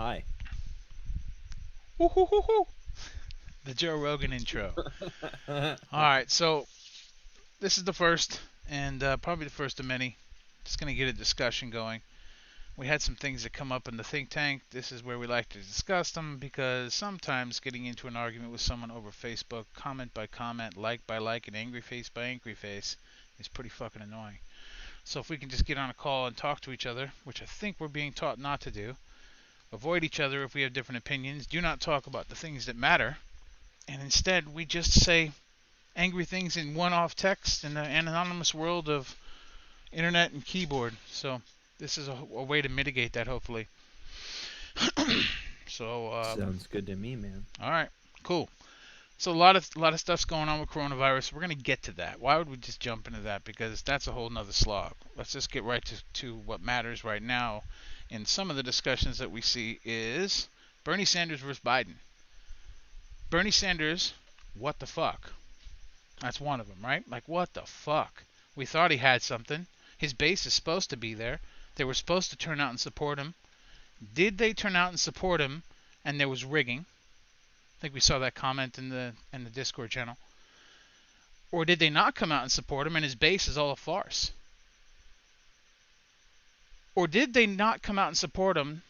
Hi. Woo, hoo, hoo, hoo. The Joe Rogan intro. All right, so this is the first, and probably the first of many. Just gonna get a discussion going. We had some things that come up in the think tank. This is where we like to discuss them because sometimes getting into an argument with someone over Facebook, comment by comment, like by like, and angry face by angry face, is pretty fucking annoying. So if we can just get on a call and talk to each other, which I think we're being taught not to do, avoid each other if we have different opinions, do not talk about the things that matter, and instead we just say angry things in one-off text in an anonymous world of internet and keyboard. So this is a way to mitigate that, hopefully. So Sounds good to me, man. all right, cool. So a lot of stuff's going on with coronavirus. We're gonna get to that. Why would we just jump into that? Because that's a whole nother slog. Let's just get right to what matters right now. And some of the discussions that we see is Bernie Sanders versus Biden. Bernie Sanders, what the fuck? That's one of them, right? Like, what the fuck? We thought he had something. His base is supposed to be there. They were supposed to turn out and support him. Did they turn out and support him? And there was rigging. I think we saw that comment in the Discord channel. Or did they not come out and support him and his base is all a farce? Or did they not come out and support him,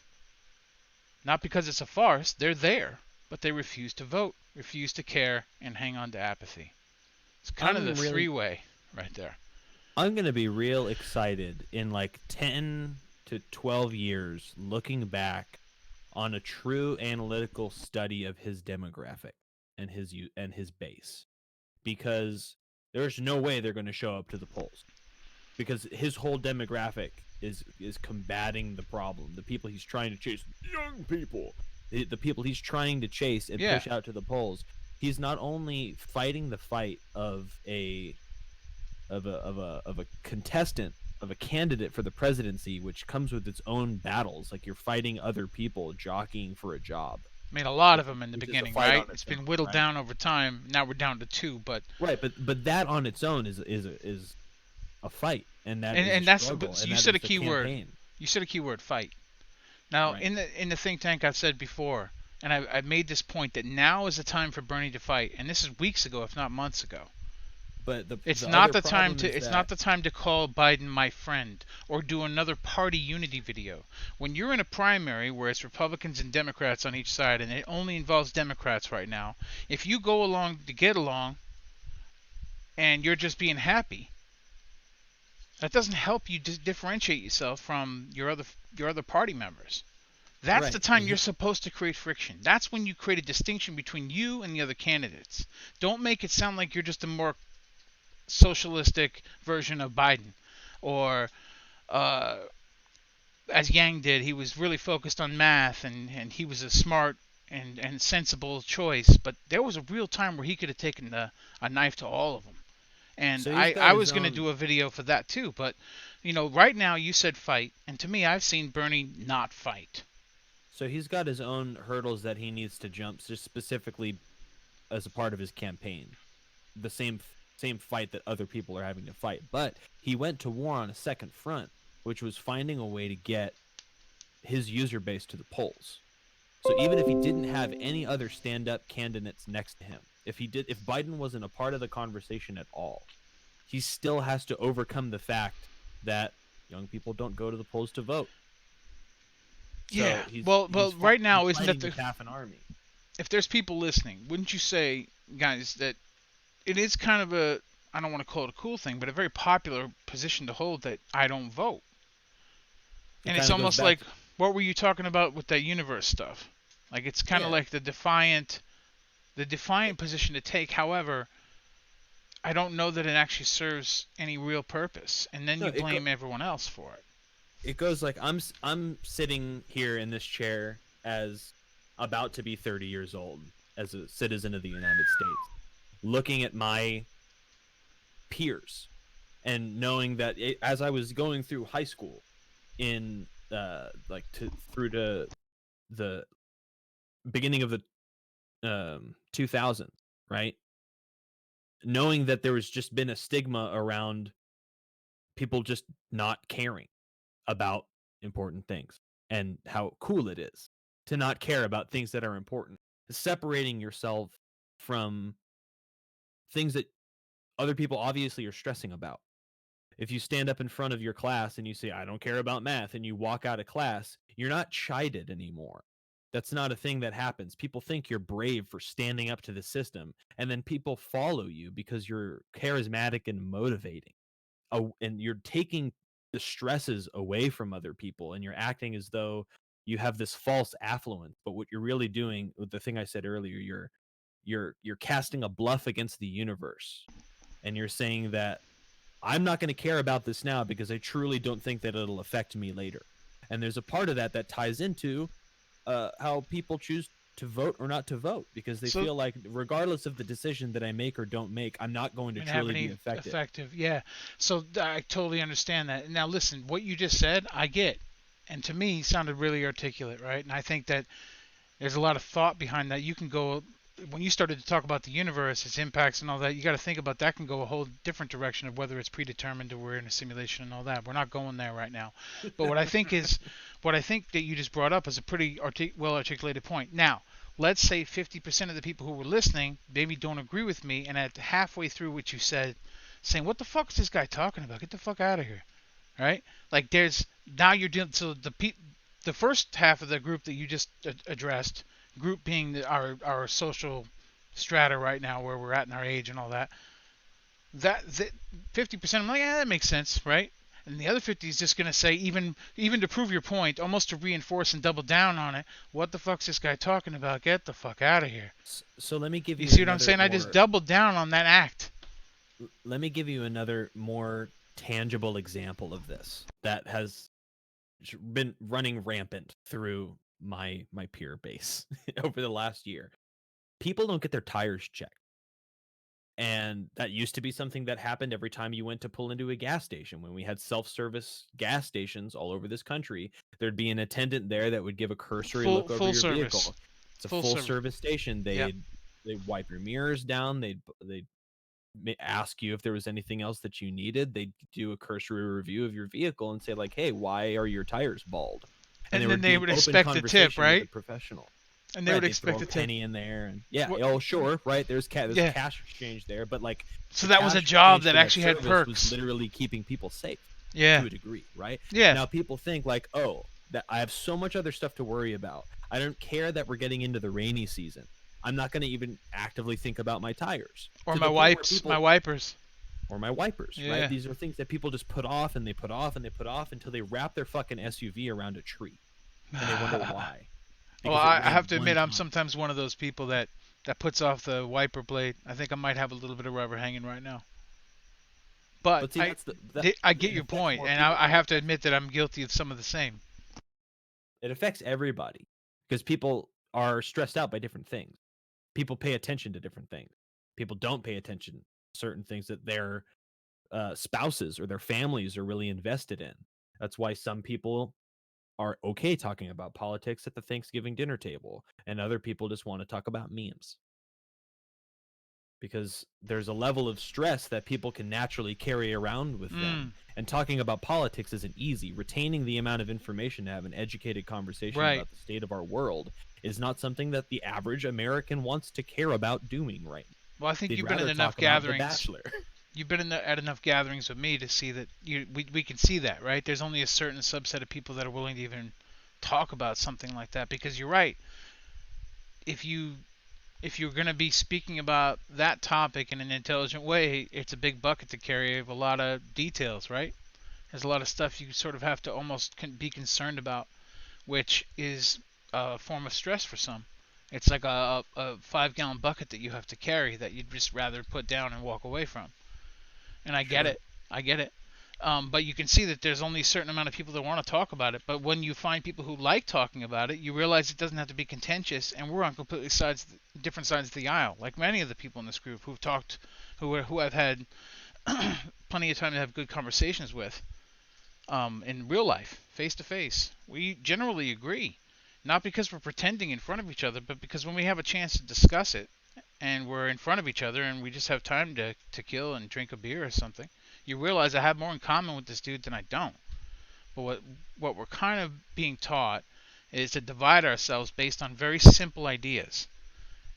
not because it's a farce, they're there, but they refuse to vote, refuse to care, and hang on to apathy? It's kind of the I'm really three-way right there. I'm going to be real excited in like 10 to 12 years looking back on a true analytical study of his demographic and his base, because there's no way they're going to show up to the polls, because his whole demographic is combating the problem. The people he's trying to chase, young people, the people he's trying to chase and Yeah, push out to the polls. He's not only fighting the fight of a contestant, of a candidate for the presidency, which comes with its own battles. Like, you're fighting other people jockeying for a job, made a lot which of them in the which is a beginning, fight right? on It's its been own, whittled right? down over time. Now we're down to two, but Right, but that on its own is a fight, and that is a and that's struggle, so and you that said a is the key word. campaign. You said a key word, fight. Now Right. in the think tank, I've said before, and I've made this point that now is the time for Bernie to fight, and this is weeks ago, if not months ago. But It's the not other the time problem to is it's not that the time to call Biden my friend or do another party unity video. When you're in a primary where it's Republicans and Democrats on each side and it only involves Democrats right now, if you go along to get along and you're just being happy, that doesn't help you differentiate yourself from your other party members. That's the right. time you're supposed to create friction. That's when you create a distinction between you and the other candidates. Don't make it sound like you're just a more socialistic version of Biden, or uh, as Yang did, he was really focused on math and he was a smart and sensible choice. But there was a real time where he could have taken a knife to all of them. And So he's I, got I his was going to own. do a video for that too. But, right now you said fight. And to me, I've seen Bernie not fight. So he's got his own hurdles that he needs to jump, just specifically as a part of his campaign. The same fight that other people are having to fight. But he went to war on a second front, which was finding a way to get his user base to the polls. So even if he didn't have any other stand-up candidates next to him, if Biden wasn't a part of the conversation at all, he still has to overcome the fact that young people don't go to the polls to vote. Yeah. So he's Well, he's right he's now, isn't that fighting with half an army. if there's people listening, wouldn't you say, guys, that it is kind of I don't want to call it a cool thing, but a very popular position to hold that I don't vote. It And it's kind of goes almost back like to what were you talking about with that universe stuff? Like it's kind of yeah. like the defiant position to take. However, I don't know that it actually serves any real purpose. And then No, you blame everyone else for it. it goes like I'm sitting here in this chair as about to be 30 years old, as a citizen of the United States, looking at my peers and knowing that as I was going through high school in like through to the beginning of the 2000s, right? Knowing that there was just been a stigma around people just not caring about important things and how cool it is. to not care about things that are important, separating yourself from things that other people obviously are stressing about. If you stand up in front of your class and you say, I don't care about math, and you walk out of class, you're not chided anymore. That's not a thing that happens. People think you're brave for standing up to the system, and then people follow you because you're charismatic and motivating. And you're taking the stresses away from other people, and you're acting as though you have this false affluence. But what you're really doing, with the thing I said earlier, you're casting a bluff against the universe, and you're saying that I'm not going to care about this now because I truly don't think that it'll affect me later. And there's a part of that that ties into how people choose to vote or not to vote, because they So feel like regardless of the decision that I make or don't make, I'm not going to and have truly be any affected. effective. Yeah. So I totally understand that. Now listen, what you just said, I get, and to me sounded really articulate, right? And I think that there's a lot of thought behind that. You can go when you started to talk about the universe, its impacts and all that. You got to think about that can go a whole different direction of whether it's predetermined or we're in a simulation and all that. We're not going there right now. But what I think is, what I think that you just brought up is a pretty well articulated point. Now, let's say 50% of the people who were listening maybe don't agree with me, and at halfway through what you said, saying, "What the fuck is this guy talking about? Get the fuck out of here!" Right? Like there's now you're dealing. So the first half of the group that you just addressed, group being our social strata right now, where we're at in our age and all that. That 50%, I'm like, yeah, that makes sense, right? And the other 50 is just gonna say, even to prove your point, almost to reinforce and double down on it. What the fuck's this guy talking about? Get the fuck out of here. So let me give You you see what I'm another saying? I just more. doubled down on that act. Let me give you another more tangible example of this that has been running rampant through my peer base over the last year. People don't get their tires checked. And that used to be something that happened every time you went to pull into a gas station. When we had self-service gas stations all over this country, there'd be an attendant there that would give a cursory look over Full your service. vehicle. It's a Full full service. service station. Yep. They'd wipe your mirrors down. They'd ask you if there was anything else that you needed. They'd do a cursory review of your vehicle and say like, "Hey, why are your tires bald?" And And there then would be they an would open expect a tip, conversation with the right? professional. And they Right, would they throw expect a a tip. penny in there, and yeah, What? oh sure, right. There's a Yeah. cash exchange there, but like So the that was a cash job exchange that for that actually had service was perks. literally keeping people safe Yeah. to a degree, right? Yeah. Now people think like, oh, that I have so much other stuff to worry about. I don't care that we're getting into the rainy season. I'm not going to even actively think about my tires Or to my the point where wipes, my people wipers. or my wipers, right? Yeah. These are things that people just put off and they put off and they put off until they wrap their fucking SUV around a tree, and they wonder why, Well, because it I have rained to one admit, I'm time. sometimes one of those people that puts off the wiper blade. I think I might have a little bit of rubber hanging right now. But But see, that's I get it your affects point, more and people I than it have to affects. admit that I'm guilty of some of the same. It affects everybody because people are stressed out by different things. People pay attention to different things. People don't pay attention to certain things that their spouses or their families are really invested in. That's why some people are okay talking about politics at the Thanksgiving dinner table, and other people just want to talk about memes, because there's a level of stress that people can naturally carry around with them. Mm, And talking about politics isn't easy. Retaining the amount of information to have an educated conversation right. about the state of our world is not something that the average American wants to care about doing right now. Well, I think They'd you've been in rather enough talk about The gatherings. Bachelor. You've been at enough gatherings with me to see that we can see that, right? There's only a certain subset of people that are willing to even talk about something like that, because you're right. If you're going to be speaking about that topic in an intelligent way, it's a big bucket to carry of a lot of details, right? There's a lot of stuff you sort of have to almost be concerned about, which is a form of stress for some. It's like a 5-gallon bucket that you have to carry that you'd just rather put down and walk away from. And I get Sure. it. I get it. But you can see that there's only a certain amount of people that want to talk about it. But when you find people who like talking about it, you realize it doesn't have to be contentious, and we're on completely different sides of the aisle. Like many of the people in this group who've talked, who I've had plenty of time to have good conversations with, in real life, face to face. We generally agree, not because we're pretending in front of each other, but because when we have a chance to discuss it, and we're in front of each other, and we just have time to kill and drink a beer or something, you realize I have more in common with this dude than I don't. But what we're kind of being taught, is to divide ourselves based on very simple ideas.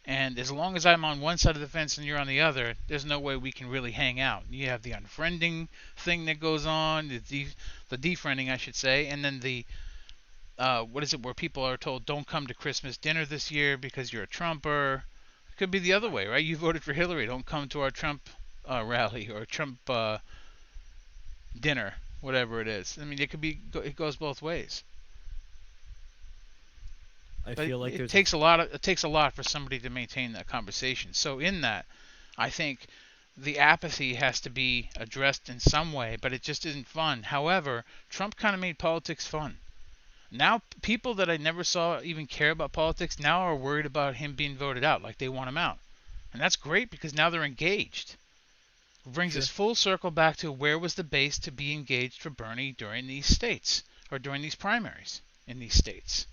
And as long as I'm on one side of the fence and you're on the other, there's no way we can really hang out. You have the unfriending thing that goes on, the defriending, I should say, and then the what is it, where people are told don't come to Christmas dinner this year because you're a Trumper. It could be the other way, right? You voted for Hillary, don't come to our Trump rally or Trump dinner, whatever it is. I mean, it goes both ways. I But feel like it there's takes a lot. It takes a lot for somebody to maintain that conversation. So in that, I think the apathy has to be addressed in some way, but it just isn't fun. However, Trump kind of made politics fun. Now, people that I never saw even care about politics now are worried about him being voted out, like they want him out. And that's great because now they're engaged. It brings Sure. us full circle back to where was the base to be engaged for Bernie during these states, or during these primaries in these states.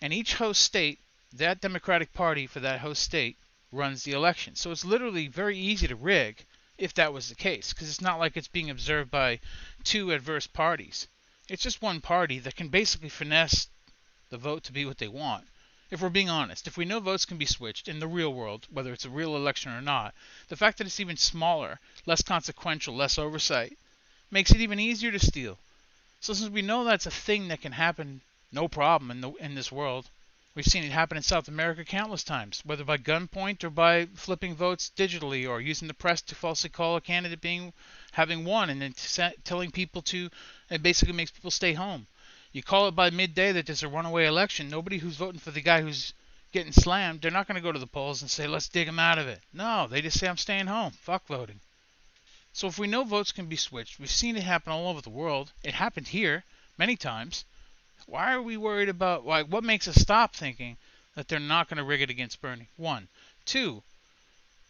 And each host state, that Democratic Party for that host state runs the election. So it's literally very easy to rig if that was the case, because it's not like it's being observed by two adverse parties. It's just one party that can basically finesse the vote to be what they want. If we're being honest, if we know votes can be switched in the real world, whether it's a real election or not, the fact that it's even smaller, less consequential, less oversight, makes it even easier to steal. So since we know that's a thing that can happen, no problem in this world, we've seen it happen in South America countless times, whether by gunpoint or by flipping votes digitally or using the press to falsely call a candidate having won and then telling people to, it basically makes people stay home. You call it by midday that there's a runaway election. Nobody who's voting for the guy who's getting slammed, they're not going to go to the polls and say, let's dig him out of it. No, they just say, I'm staying home. Fuck voting. So if we know votes can be switched, we've seen it happen all over the world. It happened here many times. Why are we worried about, what makes us stop thinking that they're not going to rig it against Bernie? One. Two,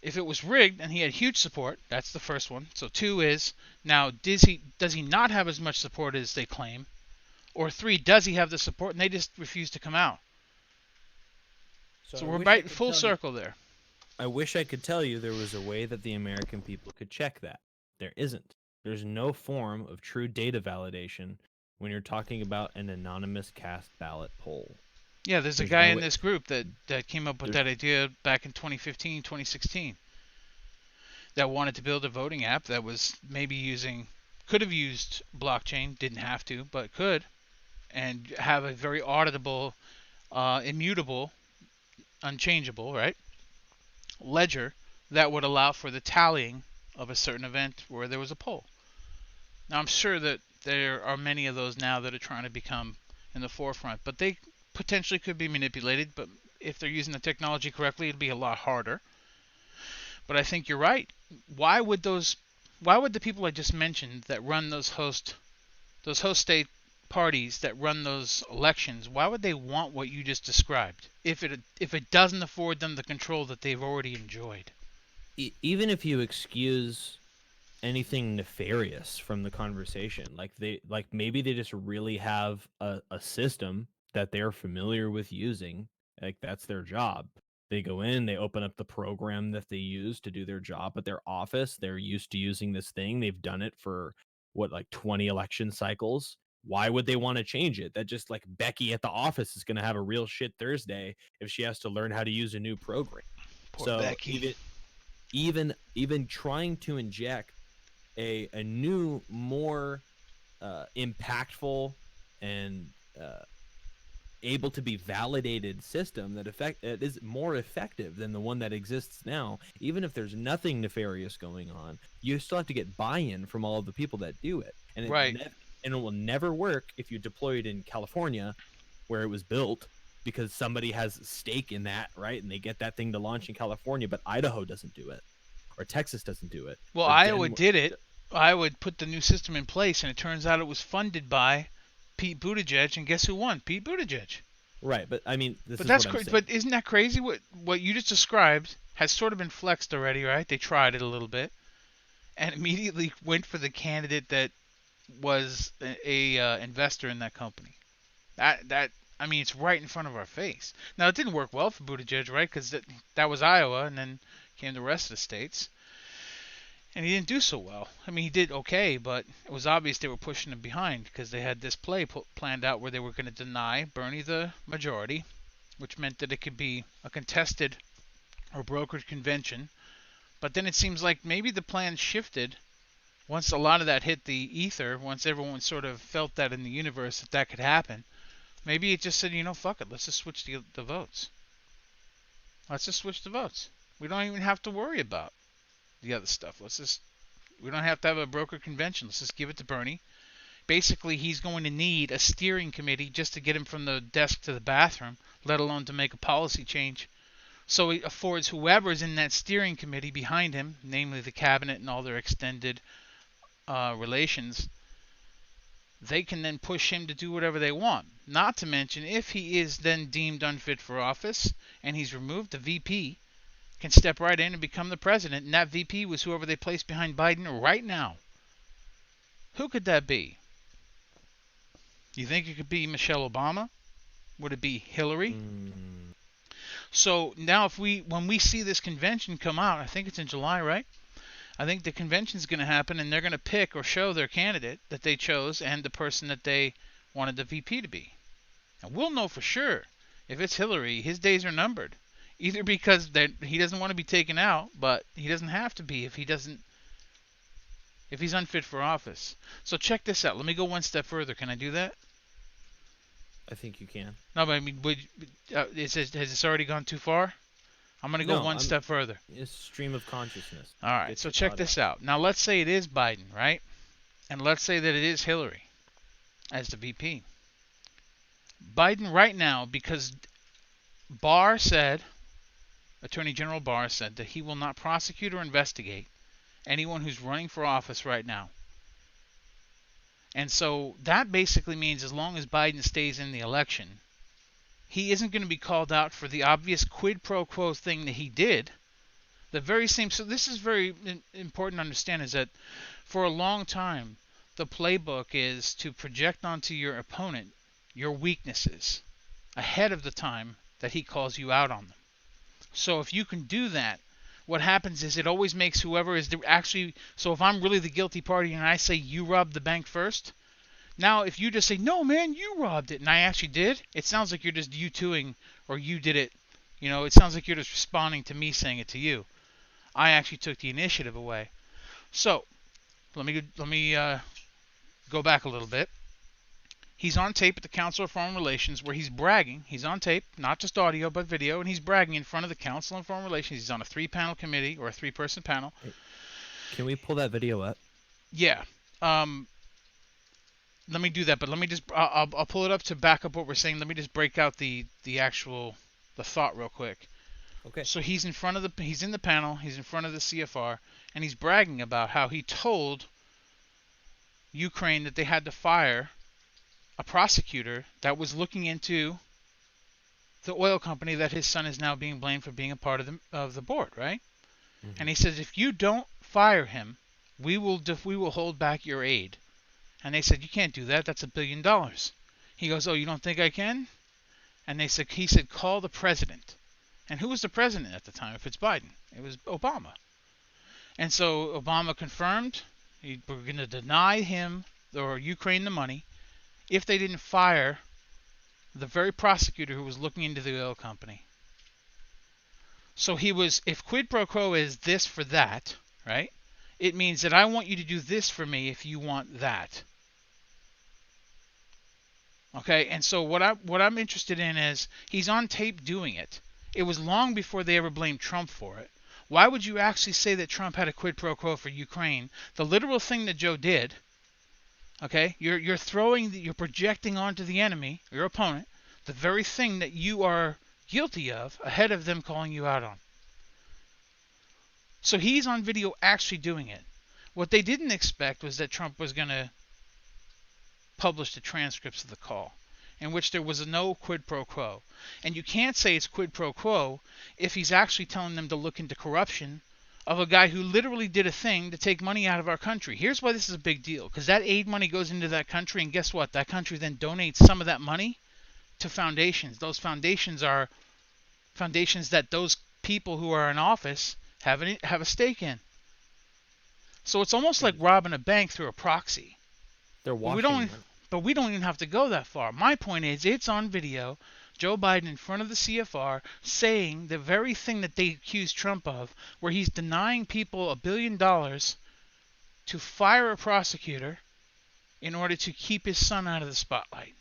if it was rigged and he had huge support, that's the first one. So two is, now does he not have as much support as they claim? Or three, does he have the support and they just refuse to come out? So I we're wish I right could full tell you. circle there. I wish I could tell you there was a way that the American people could check that. There isn't. There's no form of true data validation when you're talking about an anonymous cast ballot poll. Yeah, there's a There's guy no in way. this group that came up with There's that idea back in 2015, 2016. That wanted to build a voting app that was could have used blockchain, didn't have to, but could, and have a very auditable, immutable, unchangeable, right, ledger that would allow for the tallying of a certain event where there was a poll. Now I'm sure that there are many of those now that are trying to become in the forefront, but they potentially could be manipulated, but if they're using the technology correctly, it'd be a lot harder. But I think you're right. Why would the people I just mentioned that run those host state parties that run those elections, why would they want what you just described if it doesn't afford them the control that they've already enjoyed? even if you excuse anything nefarious from the conversation, like maybe they just really have a system that they're familiar with using, like that's their job. They go in, they open up the program that they use to do their job at their office. They're used to using this thing. They've done it for what, like 20 election cycles. Why would they want to change it? That just, like, Becky at the office is going to have a real shit Thursday if she has to learn how to use a new program. Poor So Becky. even trying to inject a new, more impactful and able to be validated system that is more effective than the one that exists now, even if there's nothing nefarious going on, you still have to get buy-in from all of the people that do it, and Right. it will never work if you deploy it in California where it was built, because somebody has stake in that, right? And they get that thing to launch in California, but Idaho doesn't do it, or Texas doesn't do it, Well, or Iowa Denver. did it. Iowa put the new system in place, and it turns out it was funded by Pete Buttigieg, and guess who won? Pete Buttigieg. Right, but I mean, this But is what that's I'm saying. but isn't that crazy? What you just described has sort of been flexed already, right? They tried it a little bit, and immediately went for the candidate that was a investor in that company. That I mean, it's right in front of our face. Now it didn't work well for Buttigieg, right? Because that was Iowa, and then came the rest of the states. And he didn't do so well. I mean, he did okay, but it was obvious they were pushing him behind because they had this play planned out where they were going to deny Bernie the majority, which meant that it could be a contested or brokered convention. But then it seems like maybe the plan shifted once a lot of that hit the ether, once everyone sort of felt that in the universe that could happen. Maybe it just said, fuck it, let's just switch the votes. Let's just switch the votes. We don't even have to worry about the other stuff. We don't have to have a broker convention. Let's just give it to Bernie. Basically, he's going to need a steering committee just to get him from the desk to the bathroom, let alone to make a policy change. So it affords whoever's in that steering committee behind him, namely the cabinet and all their extended relations, they can then push him to do whatever they want. Not to mention, if he is then deemed unfit for office and he's removed, the VP can step right in and become the president, and that VP was whoever they placed behind Biden right now. Who could that be? You think it could be Michelle Obama? Would it be Hillary? So now when we see this convention come out, I think it's in July, right? I think the convention's going to happen, and they're going to pick or show their candidate that they chose and the person that they wanted the VP to be. And we'll know for sure if it's Hillary, his days are numbered. Either because he doesn't want to be taken out, but he doesn't have to be if he's unfit for office. So check this out. Let me go one step further. Can I do that? I think you can. No, but I mean, has this already gone too far? I'm going to go one step further. It's stream of consciousness. All right, so check this out. Now, let's say it is Biden, right? And let's say that it is Hillary as the VP. Biden right now, because Attorney General Barr said that he will not prosecute or investigate anyone who's running for office right now. And so that basically means as long as Biden stays in the election, he isn't going to be called out for the obvious quid pro quo thing that he did. The very same. So this is very important to understand, is that for a long time, the playbook is to project onto your opponent your weaknesses ahead of the time that he calls you out on them. So if you can do that, what happens is it always makes whoever is actually. So if I'm really the guilty party and I say you robbed the bank first, now if you just say no man you robbed it and I actually did, it sounds like you're just you-twoing or you did it. It sounds like you're just responding to me saying it to you. I actually took the initiative away. So let me go back a little bit. He's on tape at the Council of Foreign Relations where he's bragging. He's on tape, not just audio, but video, and he's bragging in front of the Council on Foreign Relations. He's on a 3-panel committee or a 3-person panel. Can we pull that video up? Yeah. Let me do that, but let me just I'll pull it up to back up what we're saying. Let me just break out the thought real quick. Okay. So he's in the panel, he's in front of the CFR, and he's bragging about how he told Ukraine that they had to fire a prosecutor that was looking into the oil company that his son is now being blamed for being a part of the board, right? Mm-hmm. And he says, if you don't fire him, we will hold back your aid. And they said, you can't do that. That's $1 billion. He goes, oh, you don't think I can? And he said, call the president. And who was the president at the time? If it's Biden, it was Obama. And so Obama confirmed we're going to deny him or Ukraine the money if they didn't fire the very prosecutor who was looking into the oil company. So if quid pro quo is this for that, right? It means that I want you to do this for me if you want that. Okay, and so what I'm interested in is he's on tape doing it. It was long before they ever blamed Trump for it. Why would you actually say that Trump had a quid pro quo for Ukraine? The literal thing that Joe did. Okay, you're projecting onto the enemy, your opponent, the very thing that you are guilty of ahead of them calling you out on. So he's on video actually doing it. What they didn't expect was that Trump was going to publish the transcripts of the call, in which there was no quid pro quo. And you can't say it's quid pro quo if he's actually telling them to look into corruption of a guy who literally did a thing to take money out of our country. Here's why this is a big deal. Because that aid money goes into that country, and guess what? That country then donates some of that money to foundations. Those foundations are foundations that those people who are in office have a stake in. So it's almost like robbing a bank through a proxy. They're But we washing don't. money. But we don't even have to go that far. My point is, it's on video. Joe Biden in front of the CFR saying the very thing that they accused Trump of, where he's denying people $1 billion to fire a prosecutor in order to keep his son out of the spotlight.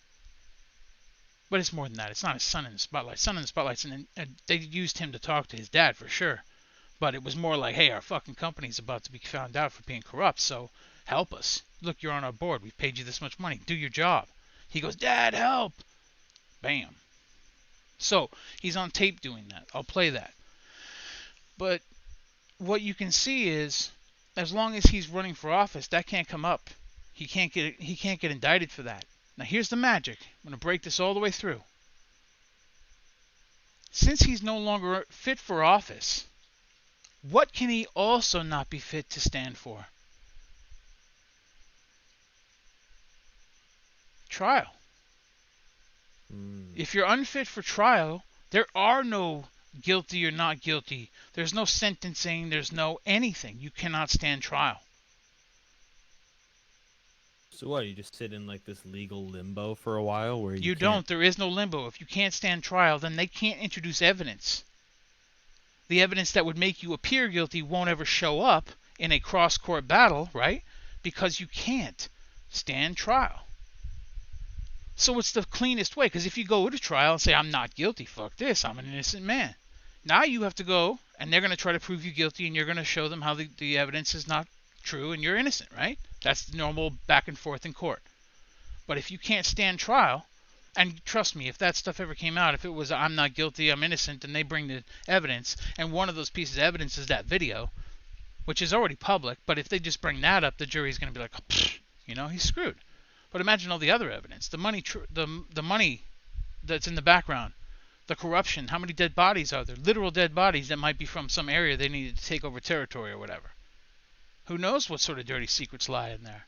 But it's more than that. It's not his son in the spotlight. Son in the spotlight's they used him to talk to his dad for sure. But it was more like, hey, our fucking company's about to be found out for being corrupt, so help us. Look, you're on our board. We've paid you this much money. Do your job. He goes, Dad, help. Bam. So he's on tape doing that. I'll play that. But what you can see is, as long as he's running for office, that can't come up. He can't get indicted for that. Now here's the magic. I'm going to break this all the way through. Since he's no longer fit for office, what can he also not be fit to stand for? Trial. If you're unfit for trial, there are no guilty or not guilty. There's no sentencing. There's no anything. You cannot stand trial. So what? You just sit in like this legal limbo for a while where You can't... don't. There is no limbo. If you can't stand trial, then they can't introduce evidence. The evidence that would make you appear guilty won't ever show up in a cross-court battle, right? Because you can't stand trial. So it's the cleanest way, because if you go to trial and say, I'm not guilty, fuck this, I'm an innocent man. Now you have to go, and they're going to try to prove you guilty, and you're going to show them how the evidence is not true and you're innocent, right? That's the normal back and forth in court. But if you can't stand trial, and trust me, if that stuff ever came out, if it was I'm not guilty, I'm innocent, and they bring the evidence, and one of those pieces of evidence is that video, which is already public, but if they just bring that up, the jury's going to be like, oh, he's screwed. But imagine all the other evidence, the money that's in the background, the corruption, how many dead bodies are there? Literal dead bodies that might be from some area they needed to take over territory or whatever. Who knows what sort of dirty secrets lie in there?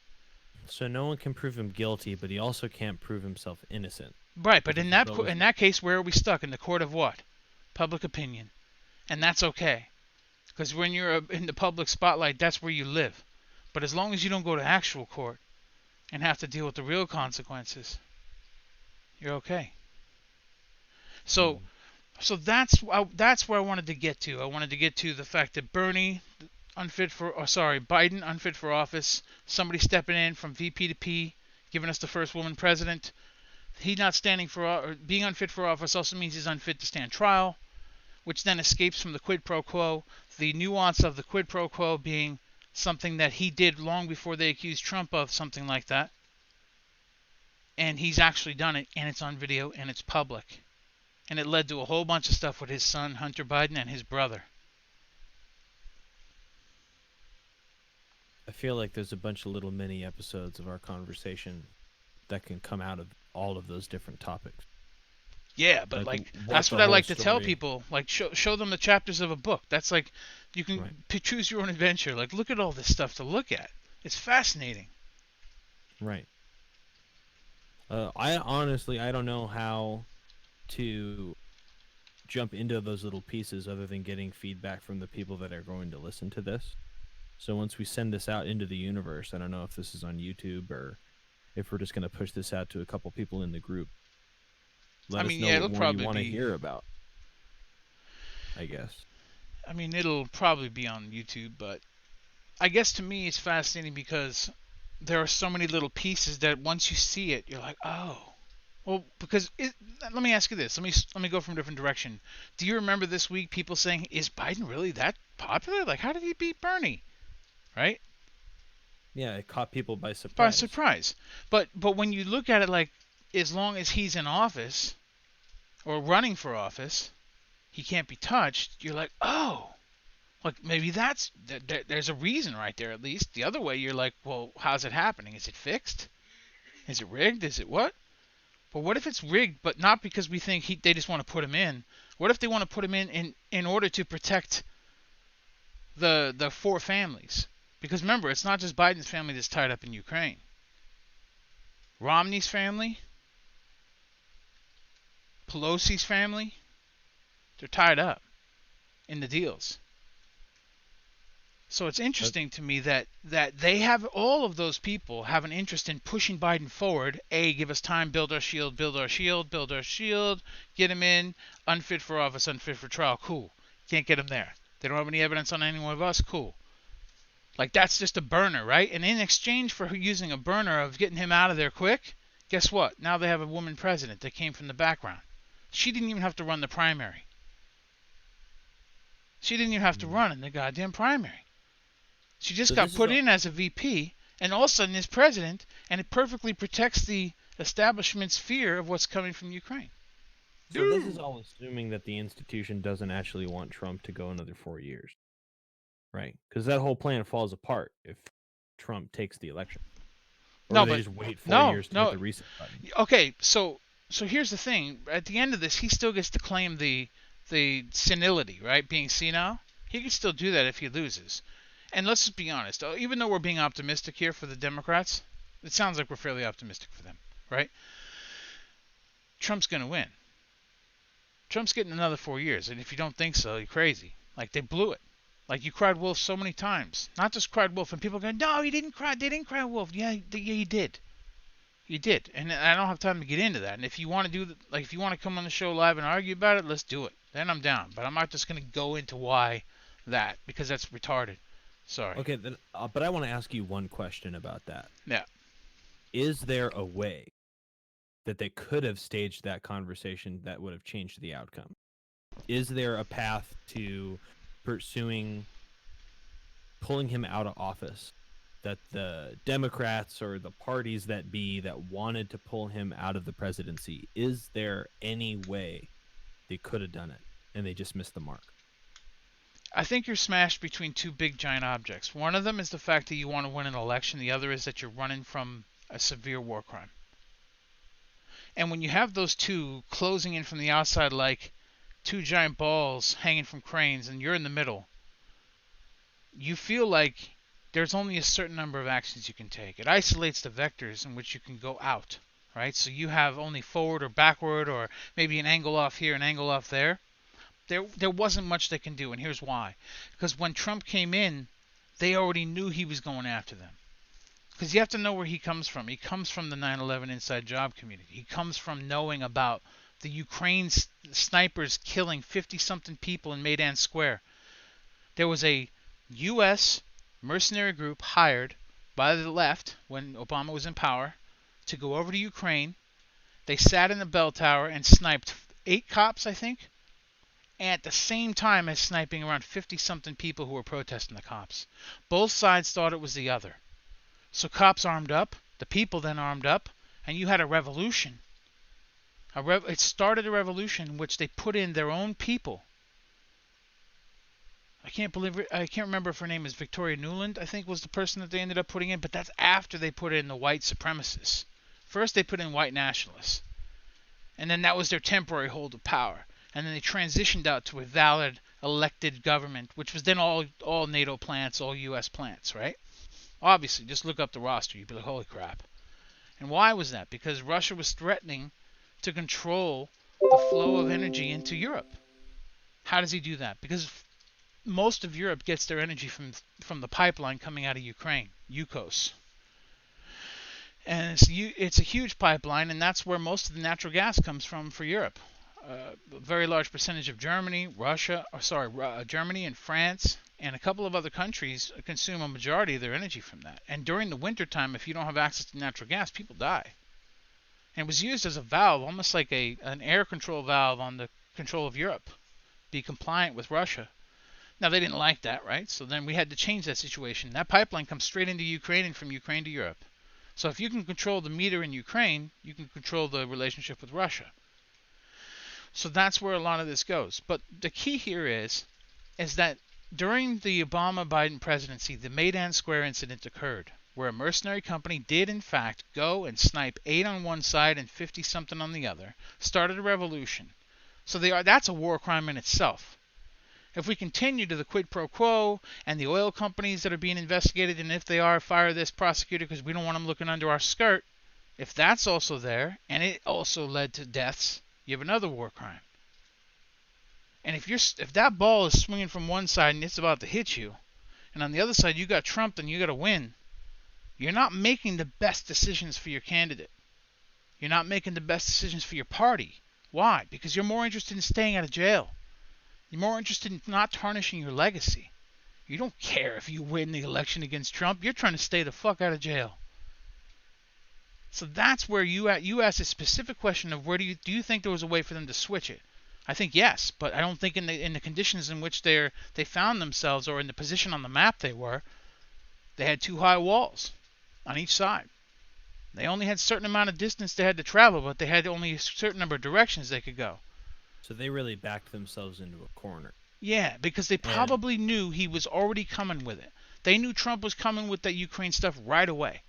So no one can prove him guilty, but he also can't prove himself innocent. Right, but in that case, where are we stuck? In the court of what? Public opinion. And that's okay. Because when you're in the public spotlight, that's where you live. But as long as you don't go to actual court and have to deal with the real consequences, you're okay. So that's where I wanted to get to. I wanted to get to the fact that Biden unfit for office, somebody stepping in from VP to P, giving us the first woman president. He not standing for or being unfit for office also means he's unfit to stand trial, which then escapes from the quid pro quo. The nuance of the quid pro quo being something that he did long before they accused Trump of something like that. And he's actually done it, and it's on video, and it's public. And it led to a whole bunch of stuff with his son, Hunter Biden, and his brother. I feel like there's a bunch of little mini episodes of our conversation that can come out of all of those different topics. Yeah, but that's what I like to tell people. Like show them the chapters of a book. That's like you can choose your own adventure. Like look at all this stuff to look at. It's fascinating. Right. I don't know how to jump into those little pieces other than getting feedback from the people that are going to listen to this. So once we send this out into the universe, I don't know if this is on YouTube or if we're just going to push this out to a couple people in the group. Let us know what more you want to hear about, I guess. I mean, it'll probably be on YouTube, but I guess to me it's fascinating because there are so many little pieces that once you see it, you're like, oh. Well, because let me ask you this. Let me go from a different direction. Do you remember this week people saying, is Biden really that popular? Like, how did he beat Bernie? Right? Yeah, it caught people by surprise. By surprise. But when you look at it like, as long as he's in office or running for office, he can't be touched. You're like, oh, like maybe there's a reason right there at least. The other way, you're like, well, how's it happening? Is it fixed? Is it rigged? Is it what? But what if it's rigged, but not because we think they just want to put him in? What if they want to put him in order to protect the four families? Because remember, it's not just Biden's family that's tied up in Ukraine. Romney's family, Pelosi's family, they're tied up in the deals. So it's interesting to me that they have, all of those people have an interest in pushing Biden forward. Give us time, build our shield, build our shield, build our shield, get him in, unfit for office, unfit for trial, cool. Can't get him there. They don't have any evidence on any one of us, cool. Like, that's just a burner, right? And in exchange for using a burner of getting him out of there quick, guess what? Now they have a woman president that came from the background. She didn't even have to run the primary. She didn't even have to run in the goddamn primary. She just got put in as a VP, and all of a sudden is president, and it perfectly protects the establishment's fear of what's coming from Ukraine. So this is all assuming that the institution doesn't actually want Trump to go another 4 years, right? Because that whole plan falls apart if Trump takes the election. Or they just wait 4 years to hit the reset button. Okay, so here's the thing. At the end of this, he still gets to claim the senility, right? Being senile. He can still do that if he loses. And let's just be honest. Even though we're being optimistic here for the Democrats, it sounds like we're fairly optimistic for them, right? Trump's going to win. Trump's getting another 4 years. And if you don't think so, you're crazy. Like, they blew it. Like, you cried wolf so many times. Not just cried wolf. And people go, no, he didn't cry. They didn't cry wolf. Yeah, you did. You did. And I don't have time to get into that. And if you want to if you want to come on the show live and argue about it, let's do it. Then I'm down. But I'm not just going to go into why that, because that's retarded. Sorry. Okay, then, but I want to ask you one question about that. Yeah. Is there a way that they could have staged that conversation that would have changed the outcome? Is there a path to pulling him out of office that the Democrats or the parties that wanted to pull him out of the presidency, is there any way they could have done it and they just missed the mark? I think you're smashed between two big giant objects. One of them is the fact that you want to win an election. The other is that you're running from a severe war crime. And when you have those two closing in from the outside like two giant balls hanging from cranes and you're in the middle, you feel like there's only a certain number of actions you can take. It isolates the vectors in which you can go out, right? So you have only forward or backward or maybe an angle off here, an angle off there. There wasn't much they can do, and here's why. Because when Trump came in, they already knew he was going after them. Because you have to know where he comes from. He comes from the 9/11 inside job community. He comes from knowing about the Ukraine snipers killing 50-something people in Maidan Square. There was a U.S. mercenary group hired by the left when Obama was in power to go over to Ukraine. They sat in the bell tower and sniped 8 cops, I think, and at the same time as sniping around 50-something people who were protesting the cops. Both sides thought it was the other. So cops armed up, the people then armed up, and you had a revolution. It started a revolution in which they put in their own people. I can't remember if her name is Victoria Nuland, I think was the person that they ended up putting in, but that's after they put in the white supremacists. First they put in white nationalists, and then that was their temporary hold of power. And then they transitioned out to a valid elected government, which was then all NATO plants, all U.S. plants, right? Obviously, just look up the roster. You'd be like, holy crap. And why was that? Because Russia was threatening to control the flow of energy into Europe. How does he do that? Because most of Europe gets their energy from the pipeline coming out of Ukraine, Yukos. And it's a huge pipeline, and that's where most of the natural gas comes from for Europe. A very large percentage of Germany, Germany and France, and a couple of other countries consume a majority of their energy from that. And during the wintertime, if you don't have access to natural gas, people die. And it was used as a valve, almost like an air control valve on the control of Europe, be compliant with Russia. Now, they didn't like that, right? So then we had to change that situation. That pipeline comes straight into Ukraine and from Ukraine to Europe. So if you can control the meter in Ukraine, you can control the relationship with Russia. So that's where a lot of this goes. But the key here is that during the Obama-Biden presidency, the Maidan Square incident occurred, where a mercenary company did, in fact, go and snipe 8 on one side and 50-something on the other, started a revolution. So that's a war crime in itself. If we continue to the quid pro quo and the oil companies that are being investigated, and if they are, fire this prosecutor because we don't want them looking under our skirt, if that's also there, and it also led to deaths, you have another war crime. And if that ball is swinging from one side and it's about to hit you, and on the other side you got Trump, and you got to win, you're not making the best decisions for your candidate. You're not making the best decisions for your party. Why? Because you're more interested in staying out of jail. You're more interested in not tarnishing your legacy. You don't care if you win the election against Trump. You're trying to stay the fuck out of jail. So that's where you asked a specific question of where do you think there was a way for them to switch it? I think yes, but I don't think in the conditions in which they found themselves, or in the position on the map they had too high walls on each side. They only had a certain amount of distance they had to travel, but they had only a certain number of directions they could go. So they really backed themselves into a corner. Yeah, because they probably knew he was already coming with it. They knew Trump was coming with that Ukraine stuff right away.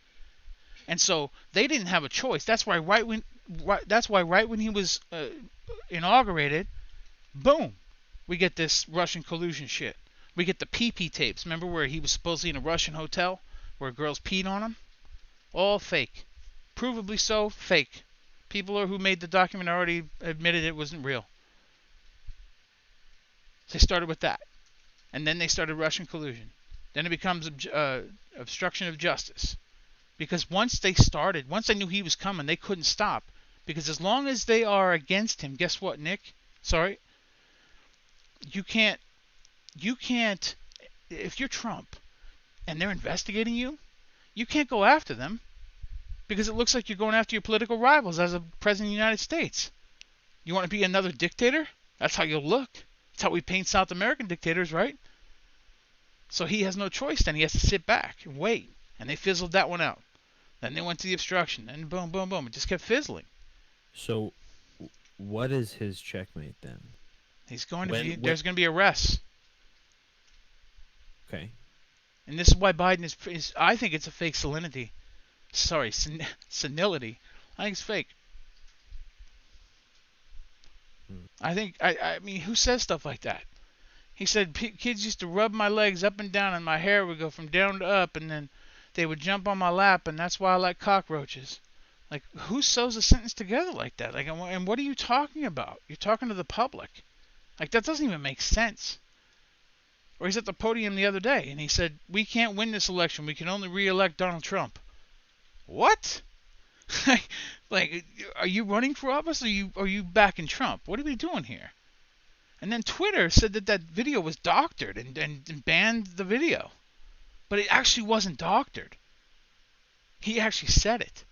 And so they didn't have a choice. That's why right when he was inaugurated, boom, we get this Russian collusion shit. We get the pee-pee tapes. Remember where he was supposedly in a Russian hotel where girls peed on him? All fake. Provably so, fake. People who made the document already admitted it wasn't real. They started with that. And then they started Russian collusion. Then it becomes obstruction of justice. Because once they knew he was coming, they couldn't stop. Because as long as they are against him, guess what, Nick? Sorry. You can't, if you're Trump and they're investigating you, you can't go after them. Because it looks like you're going after your political rivals as a president of the United States. You want to be another dictator? That's how you'll look. That's how we paint South American dictators, right? So he has no choice then. He has to sit back and wait. And they fizzled that one out. Then they went to the obstruction. And boom, boom, boom. It just kept fizzling. So what is his checkmate then? There's going to be arrests. Okay. And this is why Biden is I think it's a fake senility. Sorry, senility. I think it's fake. I mean, who says stuff like that? He said kids used to rub my legs up and down, and my hair would go from down to up, and then they would jump on my lap, and that's why I like cockroaches. Like, who sews a sentence together like that? Like, and what are you talking about? You're talking to the public. Like, that doesn't even make sense. Or he's at the podium the other day, and he said, we can't win this election. We can only re-elect Donald Trump. What? Like, are you running for office, or are you backing Trump? What are we doing here? And then Twitter said that video was doctored and banned the video. But it actually wasn't doctored. He actually said it.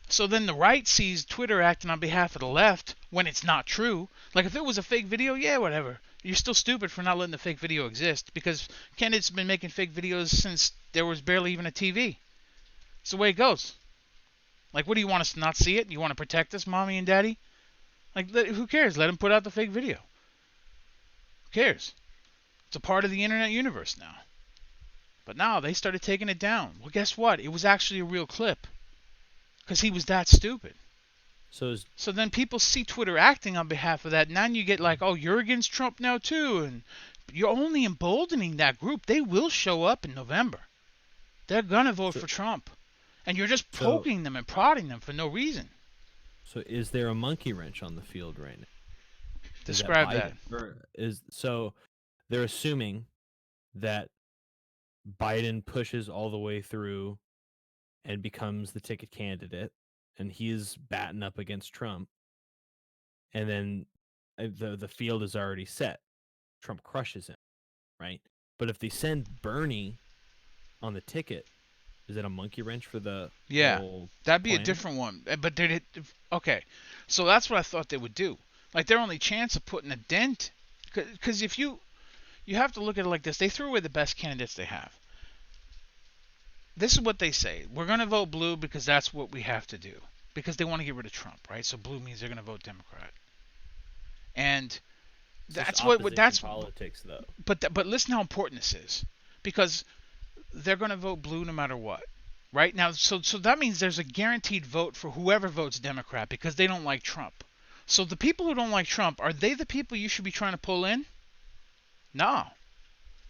So then the right sees Twitter acting on behalf of the left when it's not true. Like, if it was a fake video, yeah, whatever. You're still stupid for not letting the fake video exist, because candidates have been making fake videos since there was barely even a TV. It's the way it goes. Like, what do you want us to not see it? You want to protect us, mommy and daddy? Like, who cares? Let them put out the fake video. Who cares? It's a part of the internet universe now. But now they started taking it down. Well, guess what? It was actually a real clip. Because he was that stupid. So then people see Twitter acting on behalf of that. And then you get like, oh, you're against Trump now too. And you're only emboldening that group. They will show up in November. They're going to vote for Trump. And you're just poking them and prodding them for no reason. So is there a monkey wrench on the field right now? Describe that. So they're assuming that Biden pushes all the way through and becomes the ticket candidate, and he's batting up against Trump, and then the field is already set. Trump crushes him, right? But if they send Bernie on the ticket, is it a monkey wrench for the whole that'd be plan? A different one. But okay, so that's what I thought they would do. Like, their only chance of putting a dent, because if you have to look at it like this, they threw away the best candidates they have. This is what they say. We're going to vote blue because that's what we have to do. Because they want to get rid of Trump, right? So blue means they're going to vote Democrat. And that's politics, though. But listen how important this is. Because they're going to vote blue no matter what. Right? Now, so that means there's a guaranteed vote for whoever votes Democrat because they don't like Trump. So the people who don't like Trump, are they the people you should be trying to pull in? No.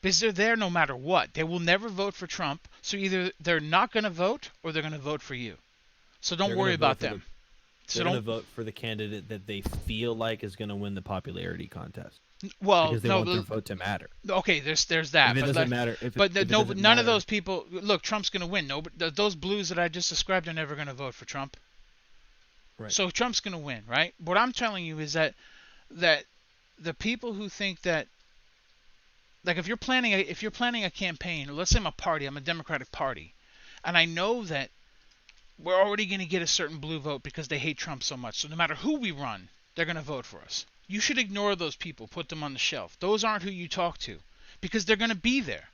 Because they're there no matter what. They will never vote for Trump. So either they're not going to vote or they're going to vote for you. So don't worry about them. They're going to vote for the candidate that they feel like is going to win the popularity contest well, because they no, want their vote to matter. okay, there's If that, it but doesn't matter, none of those people. Look, Trump's going to win. No, those blues that I just described are never going to vote for Trump. Right. So Trump's going to win, right? What I'm telling you is that the people who think that, like, if you're planning a campaign, or let's say I'm a Democratic Party, and I know that we're already going to get a certain blue vote because they hate Trump so much. So no matter who we run, they're going to vote for us. You should ignore those people, put them on the shelf. Those aren't who you talk to, because they're going to be there,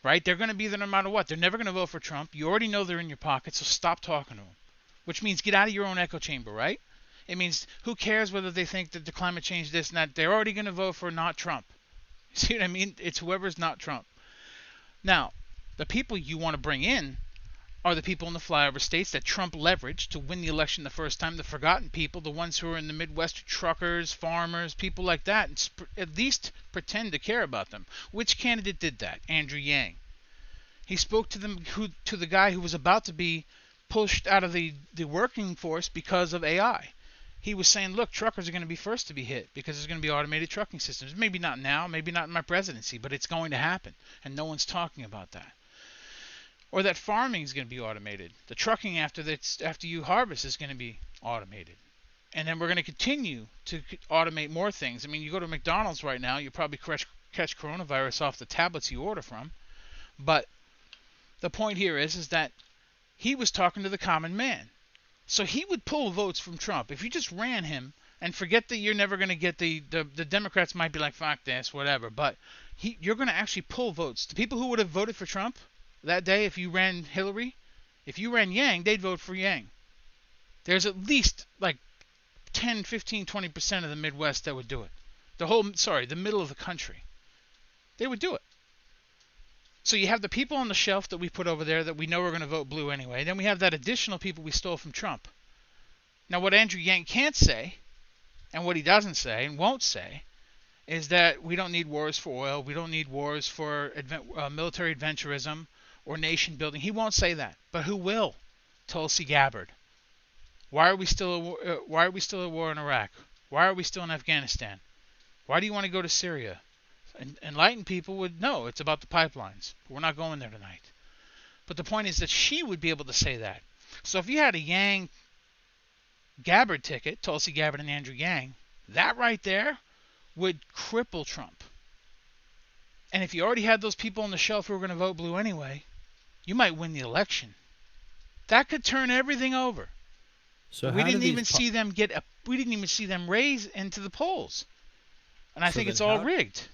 right? They're going to be there no matter what. They're never going to vote for Trump. You already know they're in your pocket, so stop talking to them. Which means get out of your own echo chamber, right? It means who cares whether they think that the climate change this and that. They're already going to vote for not Trump. See what I mean? It's whoever's not Trump. Now, the people you want to bring in are the people in the flyover states that Trump leveraged to win the election the first time, the forgotten people, the ones who are in the Midwest, truckers, farmers, people like that, and at least pretend to care about them. Which candidate did that? Andrew Yang. He spoke to the guy who was about to be pushed out of the working force because of AI. He was saying, look, truckers are going to be first to be hit because there's going to be automated trucking systems. Maybe not now, maybe not in my presidency, but it's going to happen, and no one's talking about that. Or that farming is going to be automated. The trucking after you harvest is going to be automated. And then we're going to continue to automate more things. I mean, you go to McDonald's right now, you probably catch coronavirus off the tablets you order from. But the point here is that he was talking to the common man. So he would pull votes from Trump. If you just ran him and forget that you're never going to get the Democrats might be like, fuck this, whatever. But you're going to actually pull votes. The people who would have voted for Trump that day, if you ran Hillary, if you ran Yang, they'd vote for Yang. There's at least like 10, 15, 20% of the Midwest that would do it. The middle of the country. They would do it. So you have the people on the shelf that we put over there that we know are going to vote blue anyway. Then we have that additional people we stole from Trump. Now what Andrew Yang can't say, and what he doesn't say and won't say, is that we don't need wars for oil, we don't need wars for military adventurism or nation building. He won't say that. But who will? Tulsi Gabbard. Why are we still at war in Iraq? Why are we still in Afghanistan? Why do you want to go to Syria? Enlightened people would know it's about the pipelines. We're not going there tonight. But the point is that she would be able to say that. So if you had a Yang Gabbard ticket, Tulsi Gabbard and Andrew Yang, that right there would cripple Trump. And if you already had those people on the shelf who were going to vote blue anyway, you might win the election. That could turn everything over. So we didn't even see them raise into the polls. And I think it's all rigged.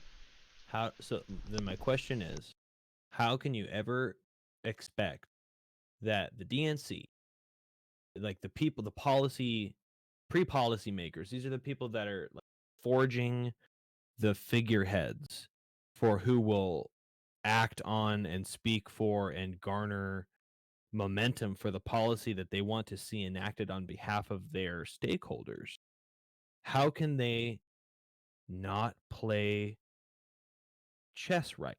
So then my question is, how can you ever expect that the DNC, like the people, the pre-policy makers, these are the people that are like forging the figureheads for who will act on and speak for and garner momentum for the policy that they want to see enacted on behalf of their stakeholders. How can they not play chess right?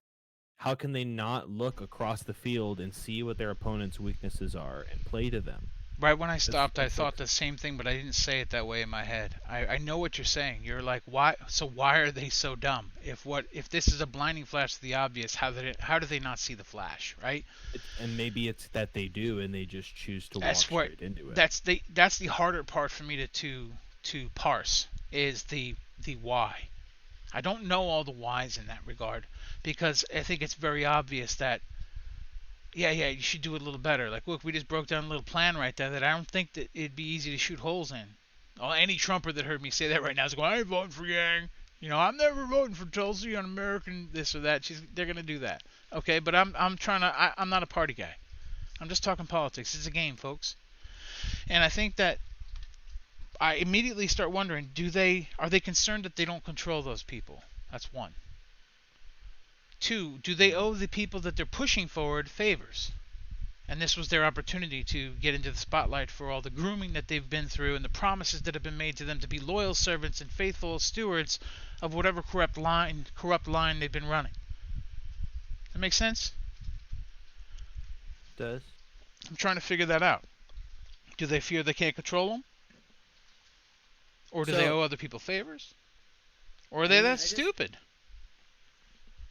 How can they not look across the field and see what their opponent's weaknesses are and play to them? Right when I stopped, I thought the same thing, but I didn't say it that way in my head. I know what you're saying. You're like, why? So why are they so dumb? If this is a blinding flash to the obvious, how do they not see the flash, right? And maybe it's that they do, and they just choose to walk straight into it. That's the harder part for me to parse is the why. I don't know all the whys in that regard because I think it's very obvious that. Yeah, you should do it a little better. Like, look, we just broke down a little plan right there that I don't think that it'd be easy to shoot holes in. Any Trumper that heard me say that right now is going, I ain't voting for Yang. I'm never voting for Tulsi on American this or that. They're gonna do that. Okay, but I'm not a party guy. I'm just talking politics. It's a game, folks. And I think that I immediately start wondering, are they concerned that they don't control those people? That's one. Two, do they owe the people that they're pushing forward favors? And this was their opportunity to get into the spotlight for all the grooming that they've been through and the promises that have been made to them to be loyal servants and faithful stewards of whatever corrupt line they've been running. Does that make sense? It does. I'm trying to figure that out. Do they fear they can't control them? Or do they So owe other people favors? Or are I they mean, that stupid?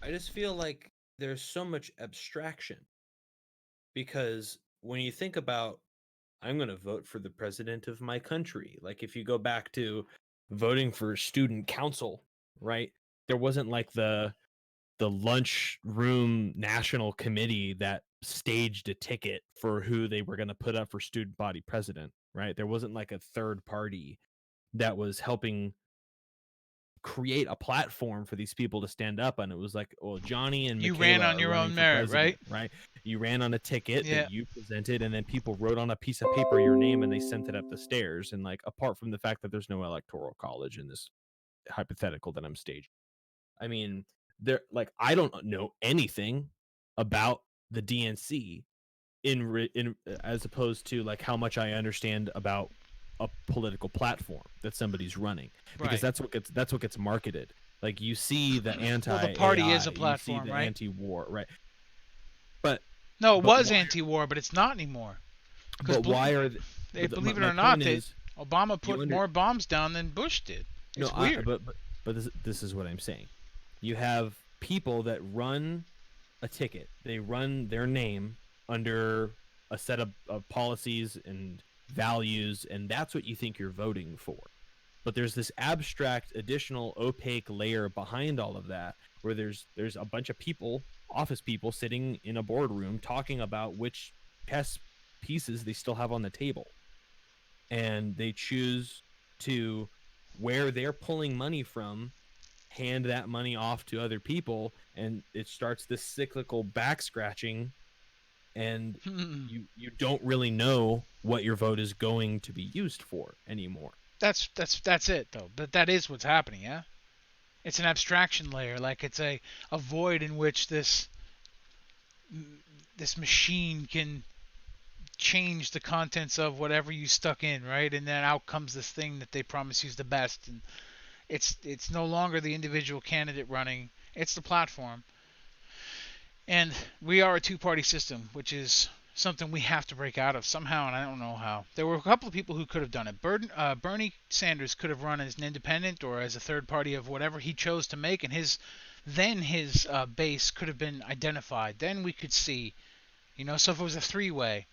I just feel like there's so much abstraction because when you think about I'm going to vote for the president of my country, like if you go back to voting for student council, right? There wasn't like the lunchroom national committee that staged a ticket for who they were going to put up for student body president, right? There wasn't like a third party that was helping create a platform for these people to stand up on. It was like, well, Johnny and You ran Michaela on are your running own for merit, right? president, right? You ran on a ticket that Yeah. you presented, and then people wrote on a piece of paper your name and they sent it up the stairs. And like, apart from the fact that there's no electoral college in this hypothetical that I'm staging, I mean, there like I don't know anything about the DNC in as opposed to like how much I understand about a political platform that somebody's running, because Right. that's what gets marketed. Like you see the Well, the party is anti-AI, a you see platform, the right? anti-war, right? But No, it but was why anti-war, but it's not anymore. Because but why are believe it my or not, point is Obama you put under more bombs down than Bush did. no It's I weird. but this is what I'm saying. You have people that run a ticket. They run their name under a set of policies and values, and that's what you think you're voting for. But there's this abstract, additional, opaque layer behind all of that, where there's a bunch of people, office people, sitting in a boardroom talking about which chess pieces they still have on the table, and they choose to where they're pulling money from hand that money off to other people, and it starts this cyclical back scratching, and you don't really know what your vote is going to be used for anymore. That's it though. But that is what's happening, yeah. It's an abstraction layer, like it's a void in which this machine can change the contents of whatever you stuck in, right? And then out comes this thing that they promise you is the best, and it's no longer the individual candidate running; it's the platform. And we are a two-party system, which is something we have to break out of somehow, and I don't know how. There were a couple of people who could have done it. Bernie Sanders could have run as an independent or as a third party of whatever he chose to make, and his base could have been identified. Then we could see, so if it was a three-way.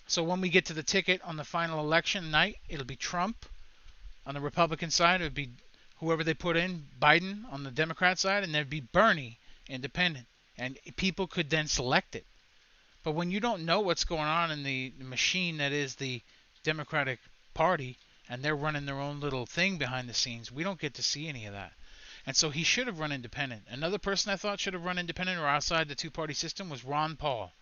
So when we get to the ticket on the final election night, it'll be Trump. On the Republican side, it would be whoever they put in, Biden on the Democrat side, and there'd be Bernie, independent. And people could then select it. But when you don't know what's going on in the machine that is the Democratic Party, and they're running their own little thing behind the scenes, we don't get to see any of that. And so he should have run independent. Another person I thought should have run independent or outside the two-party system was Ron Paul.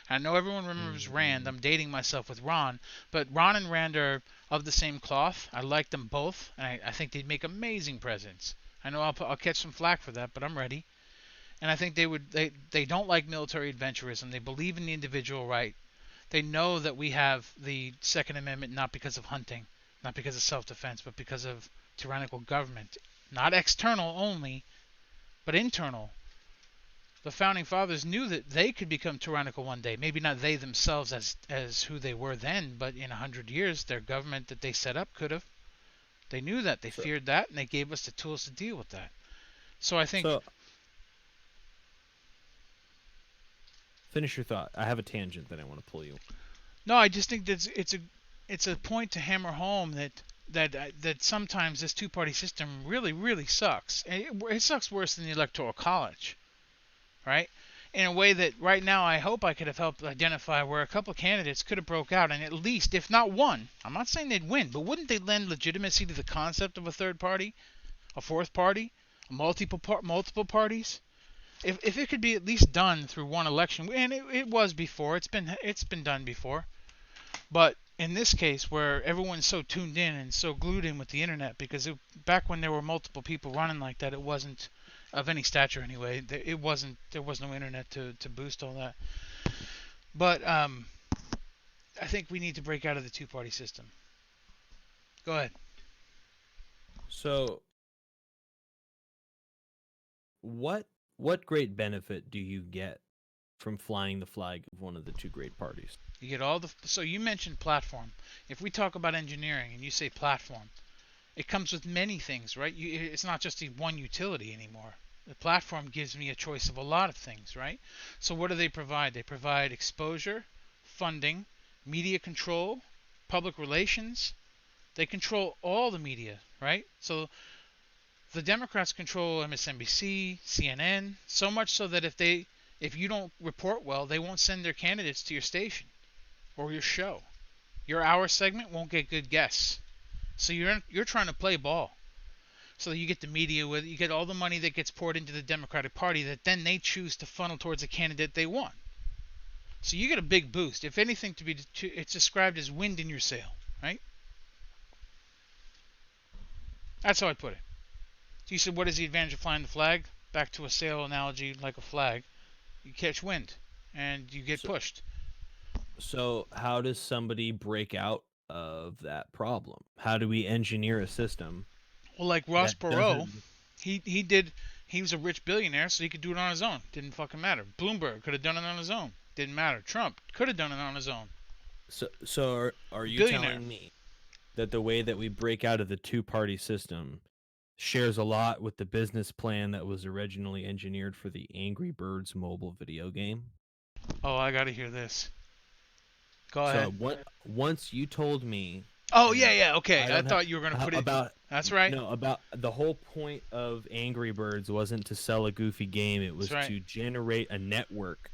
I know everyone remembers Rand. I'm dating myself with Ron. But Ron and Rand are of the same cloth. I like them both. And I think they'd make amazing presidents. I know I'll catch some flack for that, but I'm ready. And I think they don't like military adventurism. They believe in the individual right. They know that we have the Second Amendment not because of hunting, not because of self-defense, but because of tyrannical government. Not external only, but internal. The founding fathers knew that they could become tyrannical one day. Maybe not they themselves as who they were then, but in 100 years, their government that they set up could have. They knew that. They feared that, and they gave us the tools to deal with that. So I think. So finish your thought. I have a tangent that I want to pull you. No, I just think that it's a point to hammer home that sometimes this two-party system really sucks. It sucks worse than the Electoral College, right? In a way that right now I hope I could have helped identify where a couple of candidates could have broke out and at least, if not one, I'm not saying they'd win, but wouldn't they lend legitimacy to the concept of a third party, a fourth party, multiple parties? If it could be at least done through one election, and it was before, it's been done before, but in this case where everyone's so tuned in and so glued in with the internet, because back when there were multiple people running like that, it wasn't of any stature anyway. There was no internet to boost all that. But I think we need to break out of the two-party system. Go ahead. So what great benefit do you get from flying the flag of one of the two great parties? You get all the. So you mentioned platform. If we talk about engineering and you say platform, It comes with many things, right? It's not just the one utility anymore. The platform gives me a choice of a lot of things, right? So what do they provide? They provide exposure, funding, media control, public relations. They control all the media, right? So the Democrats control MSNBC, CNN, so much so that if you don't report well, they won't send their candidates to your station or your show. Your hour segment won't get good guests. So you're trying to play ball. So you get the media with it, you get all the money that gets poured into the Democratic Party that then they choose to funnel towards a candidate they want. So you get a big boost. If anything, it's described as wind in your sail, right? That's how I put it. So you said, what is the advantage of flying the flag? Back to a sail analogy, like a flag. You catch wind, and you get So, pushed. so how does somebody break out of that problem? How do we engineer a system Well, like Ross that Perot, doesn't? he was a rich billionaire, so he could do it on his own. Didn't fucking matter. Bloomberg could have done it on his own. Didn't matter. Trump could have done it on his own. So are you Billionaire. telling me that the way that we break out of the two-party system shares a lot with the business plan that was originally engineered for the Angry Birds mobile video game? Oh, I gotta hear this. Go So ahead. once you told me, Oh, and yeah. Okay. I I don't have thought you were gonna put it. about That's right. no about the whole point of Angry Birds wasn't to sell a goofy game; it That's was right. to generate a network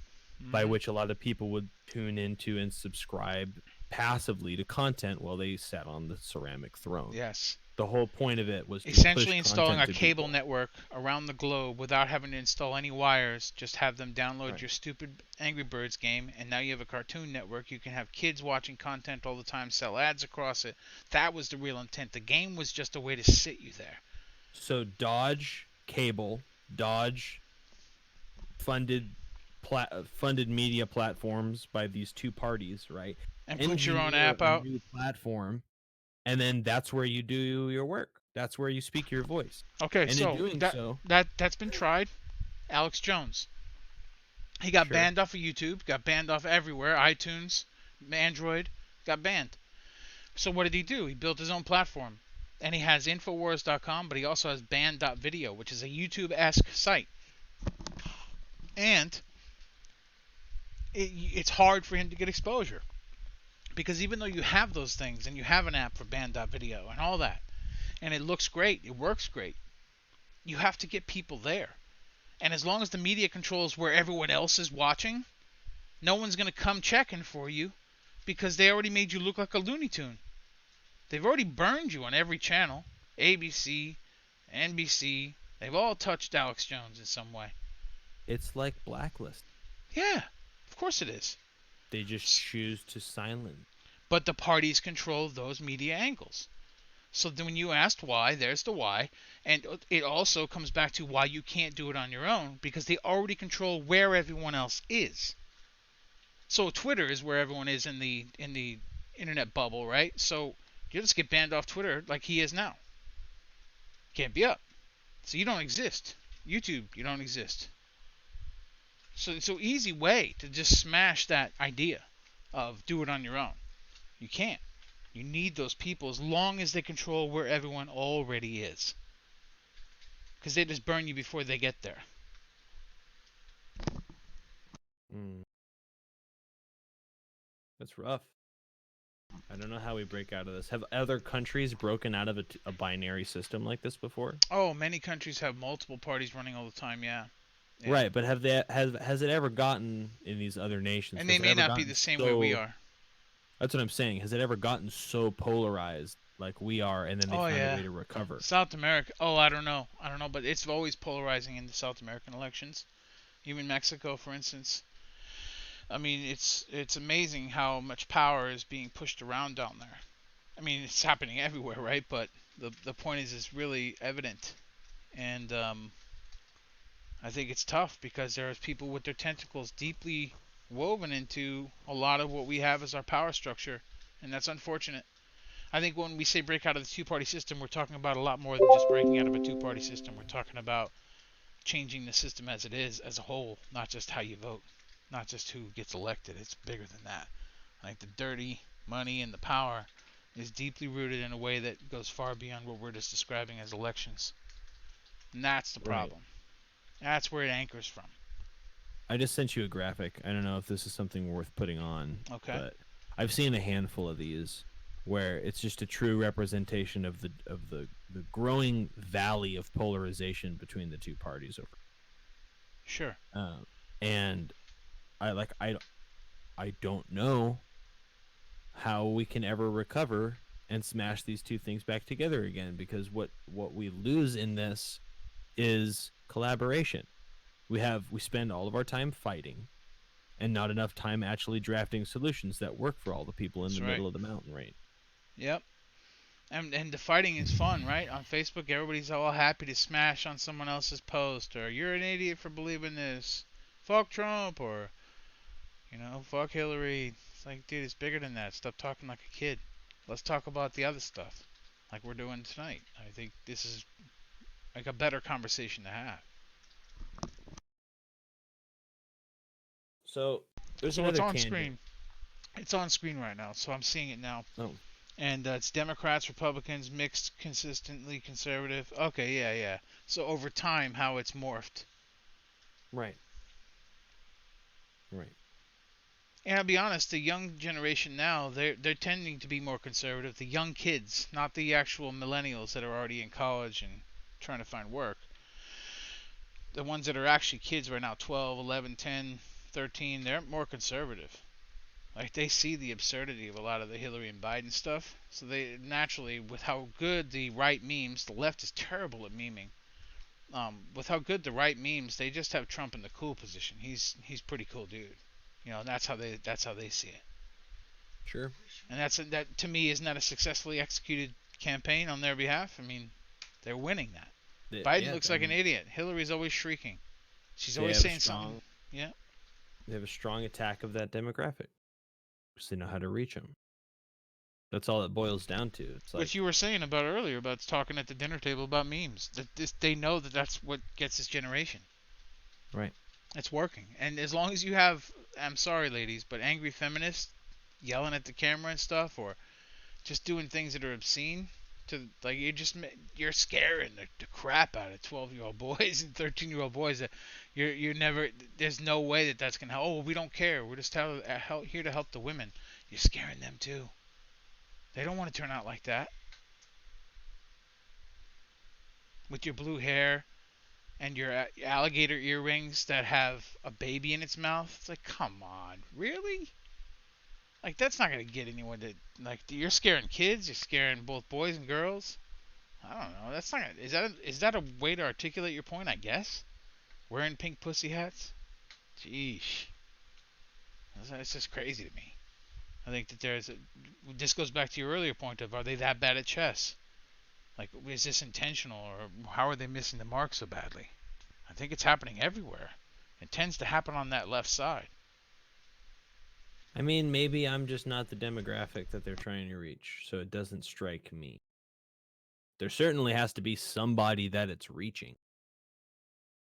by Hmm. which a lot of people would tune into and subscribe passively to content while they sat on the ceramic throne. Yes. The whole point of it was to push Essentially installing content a to cable people. network around the globe without having to install any wires. Just have them download Right. your stupid Angry Birds game, and now you have a Cartoon Network. You can have kids watching content all the time, sell ads across it. That was the real intent. The game was just a way to sit you there. So Dodge cable, Dodge funded funded media platforms by these two parties, right? And put your own Engineer app a out. new platform, and then that's where you do your work. That's where you speak your voice. Okay, And in so doing that so, that that's been tried. Alex Jones. He got sure. banned off of YouTube, got banned off everywhere, iTunes, Android, got banned. So what did he do? He built his own platform. And he has Infowars.com, but he also has Band.video, which is a YouTube-esque site. And it's hard for him to get exposure. Because even though you have those things, and you have an app for Band.video and all that, and it looks great, it works great, you have to get people there. And as long as the media controls where everyone else is watching, no one's going to come checking for you because they already made you look like a Looney Tune. They've already burned you on every channel. ABC, NBC, they've all touched Alex Jones in some way. It's like blacklist. Yeah, of course it is. They just choose to silence. But the parties control those media angles. So then when you asked why, there's the why. And it also comes back to why you can't do it on your own, because they already control where everyone else is. So Twitter is where everyone is in the internet bubble, right? So you just get banned off Twitter like he is now. Can't be up. So you don't exist. YouTube, you don't exist. So it's an easy way to just smash that idea of do it on your own. You can't. You need those people as long as they control where everyone already is. Because they just burn you before they get there. Mm, that's rough. I don't know how we break out of this. Have other countries broken out of a binary system like this before? Oh, many countries have multiple parties running all the time, yeah. Yeah. Right, but has it ever gotten in these other nations? And they Has it may ever not be gotten the same way we so? are. That's what I'm saying. Has it ever gotten so polarized like we are, and then they Oh, found a yeah. way to recover? South America. Oh, I don't know. But it's always polarizing in the South American elections. Even Mexico, for instance. I mean, it's amazing how much power is being pushed around down there. I mean, it's happening everywhere, right? But the point is, it's really evident. And I think it's tough because there's people with their tentacles deeply woven into a lot of what we have as our power structure, and that's unfortunate. I think when we say break out of the two-party system, we're talking about a lot more than just breaking out of a two-party system. We're talking about changing the system as it is as a whole, not just how you vote, not just who gets elected. It's bigger than that. I think the dirty money and the power is deeply rooted in a way that goes far beyond what we're just describing as elections. And that's the Right. problem. That's where it anchors from. I just sent you a graphic. I don't know if this is something worth putting on, Okay. but I've seen a handful of these where it's just a true representation of the growing valley of polarization between the two parties over. Sure. And I don't know how we can ever recover and smash these two things back together again, because what we lose in this is collaboration. We spend all of our time fighting and not enough time actually drafting solutions that work for all the people in That's the right. middle of the mountain range. Yep. And the fighting is fun, right? On Facebook, everybody's all happy to smash on someone else's post, or you're an idiot for believing this. Fuck Trump, or fuck Hillary. It's like, dude, it's bigger than that. Stop talking like a kid. Let's talk about the other stuff, like we're doing tonight. I think this is like a better conversation to have. So there's So it's another on tangent. screen. It's on screen right now, so I'm seeing it now. Oh. And it's Democrats, Republicans, mixed, consistently conservative. Okay, yeah. So over time, how it's morphed. Right. And I'll be honest, the young generation now, they're tending to be more conservative. The young kids, not the actual millennials that are already in college and trying to find work. The ones that are actually kids right now, 12, 11, 10, 13, they're more conservative. Like, they see the absurdity of a lot of the Hillary and Biden stuff. So they naturally, with how good the right memes, the left is terrible at memeing. With how good the right memes, they just have Trump in the cool position. He's pretty cool dude. That's how they see it. Sure. And that to me isn't that a successfully executed campaign on their behalf? I mean, they're winning that. Biden looks like an idiot. Hillary's always shrieking. She's always saying something. Yeah. They have a strong attack of that demographic, because they know how to reach them. That's all it boils down to. It's like what you were saying about earlier about talking at the dinner table about memes. They know that that's what gets this generation. Right. It's working. And as long as you have, I'm sorry, ladies, but angry feminists yelling at the camera and stuff, or just doing things that are obscene, to like you're scaring the crap out of 12-year-old boys and 13-year-old boys. That you're never. There's no way that that's gonna help. Oh, we don't care. We're just here to help the women. You're scaring them too. They don't want to turn out like that. With your blue hair and your alligator earrings that have a baby in its mouth. It's like, come on, really? Like, that's not gonna get anyone to like. You're scaring kids. You're scaring both boys and girls. I don't know. That's not. Is that a way to articulate your point? I guess. Wearing pink pussy hats. Jeez. That's just crazy to me. I think that this goes back to your earlier point of, are they that bad at chess? Like, is this intentional, or how are they missing the mark so badly? I think it's happening everywhere. It tends to happen on that left side. I mean, maybe I'm just not the demographic that they're trying to reach, so it doesn't strike me. There certainly has to be somebody that it's reaching.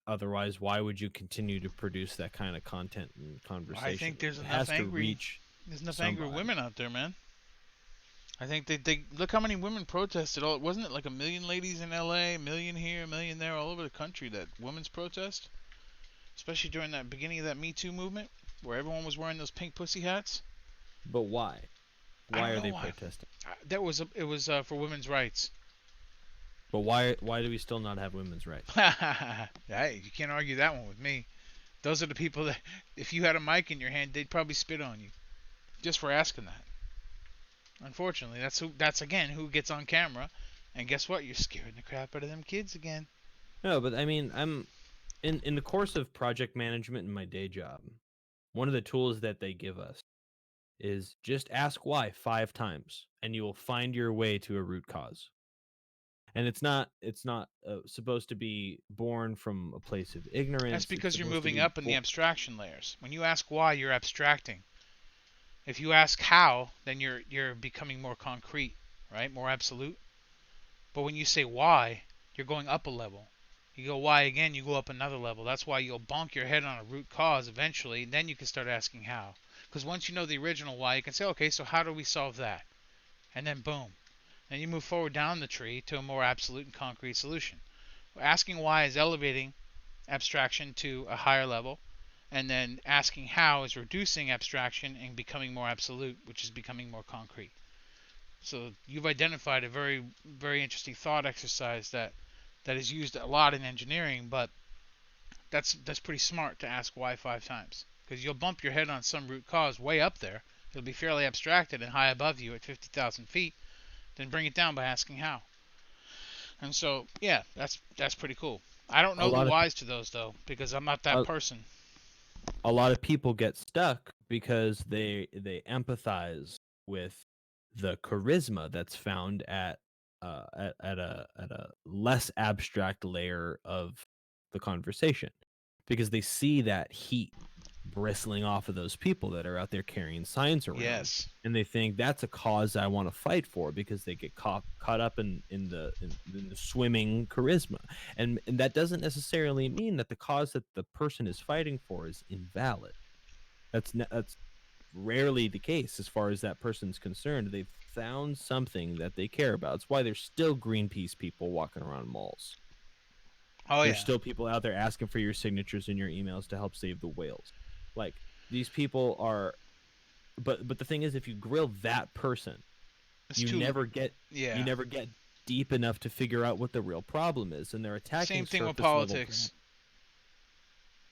Otherwise, why would you continue to produce that kind of content and conversation? I think there's it enough has angry, to reach there's enough somebody. angry women out there, man. I think they look how many women protested. Wasn't it like 1 million ladies in LA, 1 million here, 1 million there, all over the country, that women's protest? Especially during that beginning of that Me Too movement, where everyone was wearing those pink pussy hats. But why? Why are they protesting? It was for women's rights. But why do we still not have women's rights? Hey, you can't argue that one with me. Those are the people that, if you had a mic in your hand, they'd probably spit on you, just for asking that. Unfortunately, that's again who gets on camera, and guess what? You're scaring the crap out of them kids again. No, but I mean, I'm in the course of project management in my day job, one of the tools that they give us is just ask why 5 times, and you will find your way to a root cause. And it's not supposed to be born from a place of ignorance. That's because you're moving up in the abstraction layers. When you ask why, you're abstracting. If you ask how, then you're becoming more concrete, right? More absolute. But when you say why, you're going up a level. You go why again, you go up another level. That's why you'll bonk your head on a root cause eventually, and then you can start asking how. Because once you know the original why, you can say, okay, so how do we solve that? and then boom. Then you move forward down the tree to a more absolute and concrete solution. Asking why is elevating abstraction to a higher level, and then asking how is reducing abstraction and becoming more absolute, which is becoming more concrete. So you've identified a very, very interesting thought exercise that is used a lot in engineering, but that's pretty smart to ask why 5 times, because you'll bump your head on some root cause way up there. It'll be fairly abstracted and high above you at 50,000 feet. Then bring it down by asking how. And so, yeah, that's pretty cool. I don't A know the lot of whys to those though, because I'm not that a, person. a lot of people get stuck because they empathize with the charisma that's found at a less abstract layer of the conversation, because they see that heat bristling off of those people that are out there carrying signs around, Yes. and they think that's a cause I want to fight for, because they get caught up in the swimming charisma. And that doesn't necessarily mean that the cause that the person is fighting for is invalid. That's rarely the case as far as that person's concerned. They've found something that they care about. It's why there's still Greenpeace people walking around malls. Oh There's yeah. still people out there asking for your signatures and your emails to help save the whales. Like, these people are, but the thing is, if you grill that person, It's you too. never get you Yeah. never get deep enough to figure out what the real problem is, and they're Same attacking thing with surface level politics.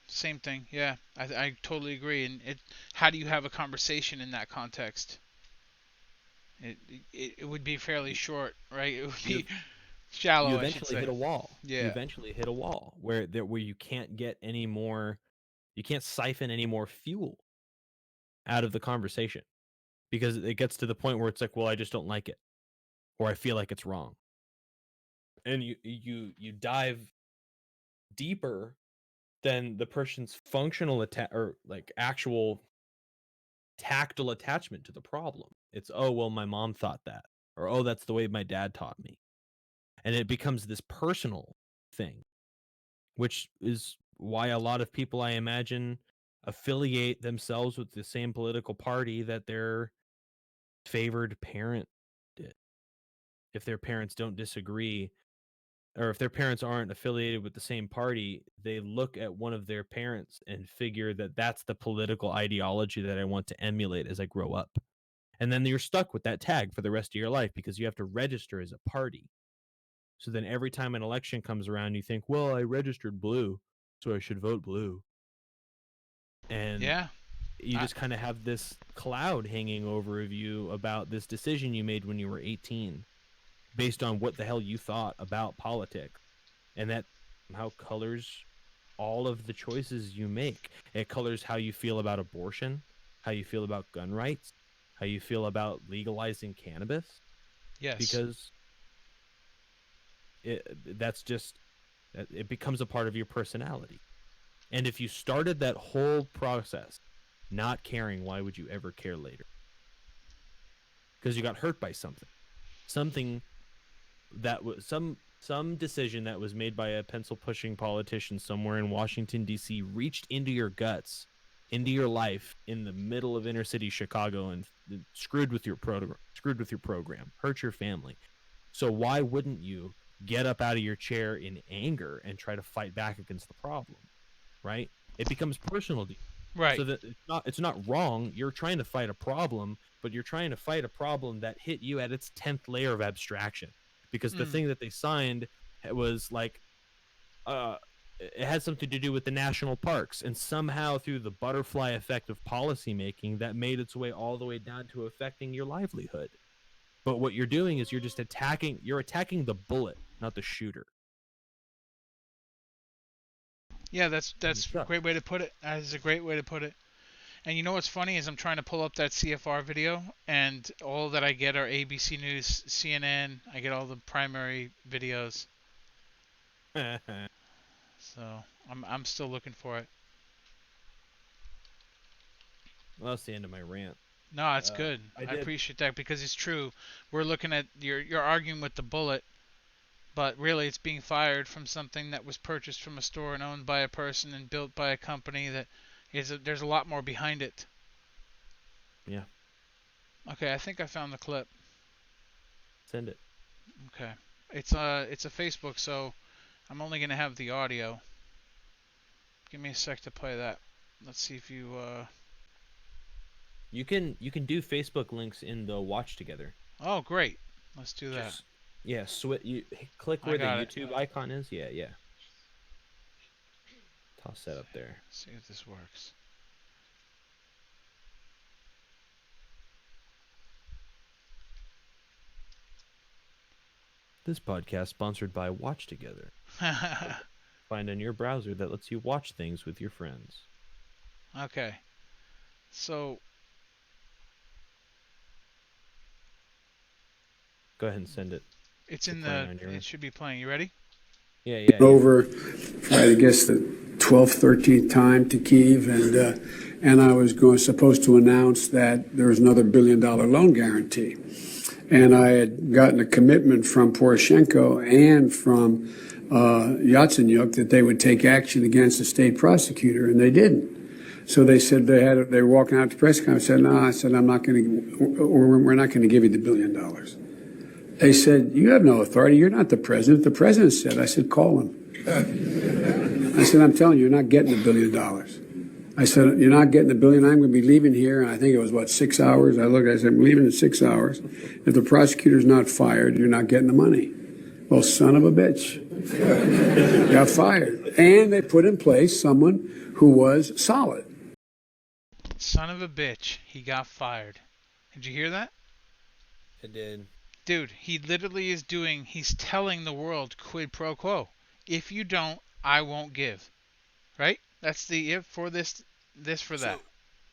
Same thing. Yeah. I totally agree. And how do you have a conversation in that context? It, it would be fairly short, right? It would you be shallow, you I should eventually say. hit a wall. You Yeah. eventually hit a wall where you can't get any more, you can't siphon any more fuel out of the conversation, because it gets to the point where it's like, well, I just don't like it, or I feel like it's wrong. And you dive deeper than the person's functional or like actual tactile attachment to the problem. It's, oh, well, my mom thought that, or oh, that's the way my dad taught me. And it becomes this personal thing, which is why a lot of people, I imagine, affiliate themselves with the same political party that their favored parent did. If their parents don't disagree, or if their parents aren't affiliated with the same party, they look at one of their parents and figure that that's the political ideology that I want to emulate as I grow up. And then you're stuck with that tag for the rest of your life, because you have to register as a party. So then every time an election comes around, you think, well, I registered blue, so I should vote blue. And Yeah. you I, just kind of have this cloud hanging over of you about this decision you made when you were 18, based on what the hell you thought about politics. And that somehow colors all of the choices you make. It colors how you feel about abortion, how you feel about gun rights, how you feel about legalizing cannabis, yes. because that's just, it becomes a part of your personality. And if you started that whole process not caring, why would you ever care later? Because you got hurt by something that was some decision that was made by a pencil pushing politician somewhere in Washington D.C. reached into your guts, into your life in the middle of inner city Chicago, and screwed with your program, hurt your family. So why wouldn't you get up out of your chair in anger and try to fight back against the problem? Right? It becomes personal to you. Right. So that it's not wrong. You're trying to fight a problem, but you're trying to fight a problem that hit you at its 10th layer of abstraction. Because the Mm. thing that they signed was like, uh it had something to do with the national parks, and somehow through the butterfly effect of policymaking, that made its way all the way down to affecting your livelihood. But what you're doing is you're attacking the bullet, not the shooter. Yeah, that's It's a great way to put it. That is a great way to put it. And you know what's funny is I'm trying to pull up that CFR video, and all that I get are ABC News, CNN. I get all the primary videos. well, So I'm still looking for it. that's the end of my rant. No, it's good. I I did. appreciate that because it's true. We're looking at you're arguing with the bullet, but really it's being fired from something that was purchased from a store and owned by a person and built by a company that there's a lot more behind it. Yeah. Okay, I think I found the clip. Send it. Okay. It's a Facebook, so I'm only gonna have the audio. Give me a sec to play that. Let's see if you You can do Facebook links in the watch together. Oh, great. Let's do that. Just yeah, you click I where the got it. YouTube icon is. Yeah, yeah. Toss that up there. See if this works. This podcast sponsored by Watch Together. Find on your browser that lets you watch things with your friends. Okay. So Go ahead and send it. it's in the. It should be playing. You ready? Yeah, yeah. Over, I guess the 12th, 13th time to Kyiv, and I was supposed to announce that there was another $1 billion loan guarantee, and I had gotten a commitment from Poroshenko and from Yatsenyuk that they would take action against the state prosecutor, and they didn't. So they said they were walking out to press conference. I said, no, I said I'm not going to, or we're not going to give you the $1 billion. They said, you have no authority. You're not the president. The president said. I said, call him. I said, I'm telling you, you're not getting $1 billion. I said, you're not getting $1 billion. I'm going to be leaving here. And I think it was, 6 hours? I said, I'm leaving in 6 hours. If the prosecutor's not fired, you're not getting the money. Well, son of a bitch. Got fired. And they put in place someone who was solid. Son of a bitch. He got fired. Did you hear that? I did. Dude, he literally is he's telling the world quid pro quo. If you don't, I won't give. Right? That's the if for this for that.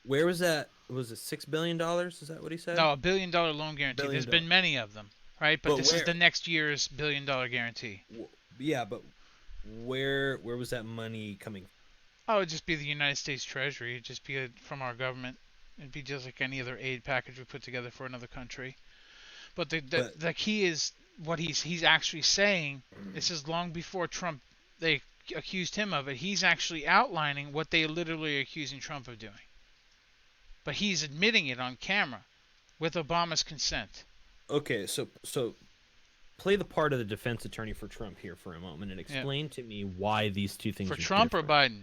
Where was that? Was it $6 billion? Is that what he said? No, $1 billion loan guarantee. There's been many of them, right? But this is the next year's $1 billion guarantee. Yeah, but where was that money coming from? Oh, it'd just be the United States Treasury. It'd just be from our government. It'd be just like any other aid package we put together for another country. But the key is what he's actually saying. This is long before Trump. They accused him of it. He's actually outlining what they literally are accusing Trump of doing. But he's admitting it on camera, with Obama's consent. Okay, so play the part of the defense attorney for Trump here for a moment and explain to me why these two things for are Trump different. or Biden?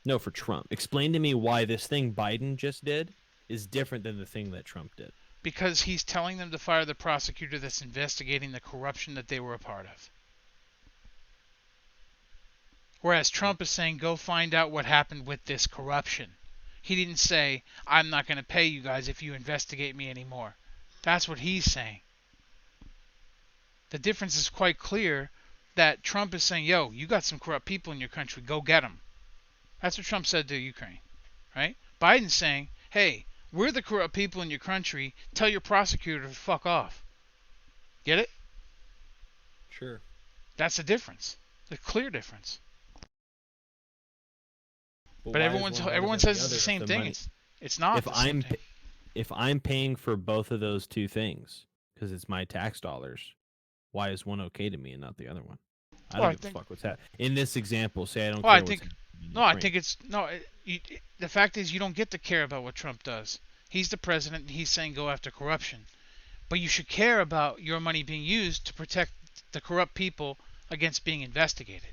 No, for Trump. Explain to me why this thing Biden just did is different than the thing that Trump did. Because he's telling them to fire the prosecutor that's investigating the corruption that they were a part of. Whereas Trump is saying, go find out what happened with this corruption. He didn't say, I'm not going to pay you guys if you investigate me anymore. That's what he's saying. The difference is quite clear that Trump is saying, yo, you got some corrupt people in your country, go get them. That's what Trump said to Ukraine, right? Biden's saying, hey, we're the corrupt people in your country. Tell your prosecutor to fuck off. Get it? Sure. That's the difference. The clear difference. But everyone says it's the same thing. It's not the same thing. If I'm paying for both of those two things because it's my tax dollars, why is one okay to me and not the other one? I don't give a fuck what's happening. In this example, say I don't care what's happening. I think it's the fact is you don't get to care about what Trump does. He's the president and he's saying go after corruption. But you should care about your money being used to protect the corrupt people against being investigated.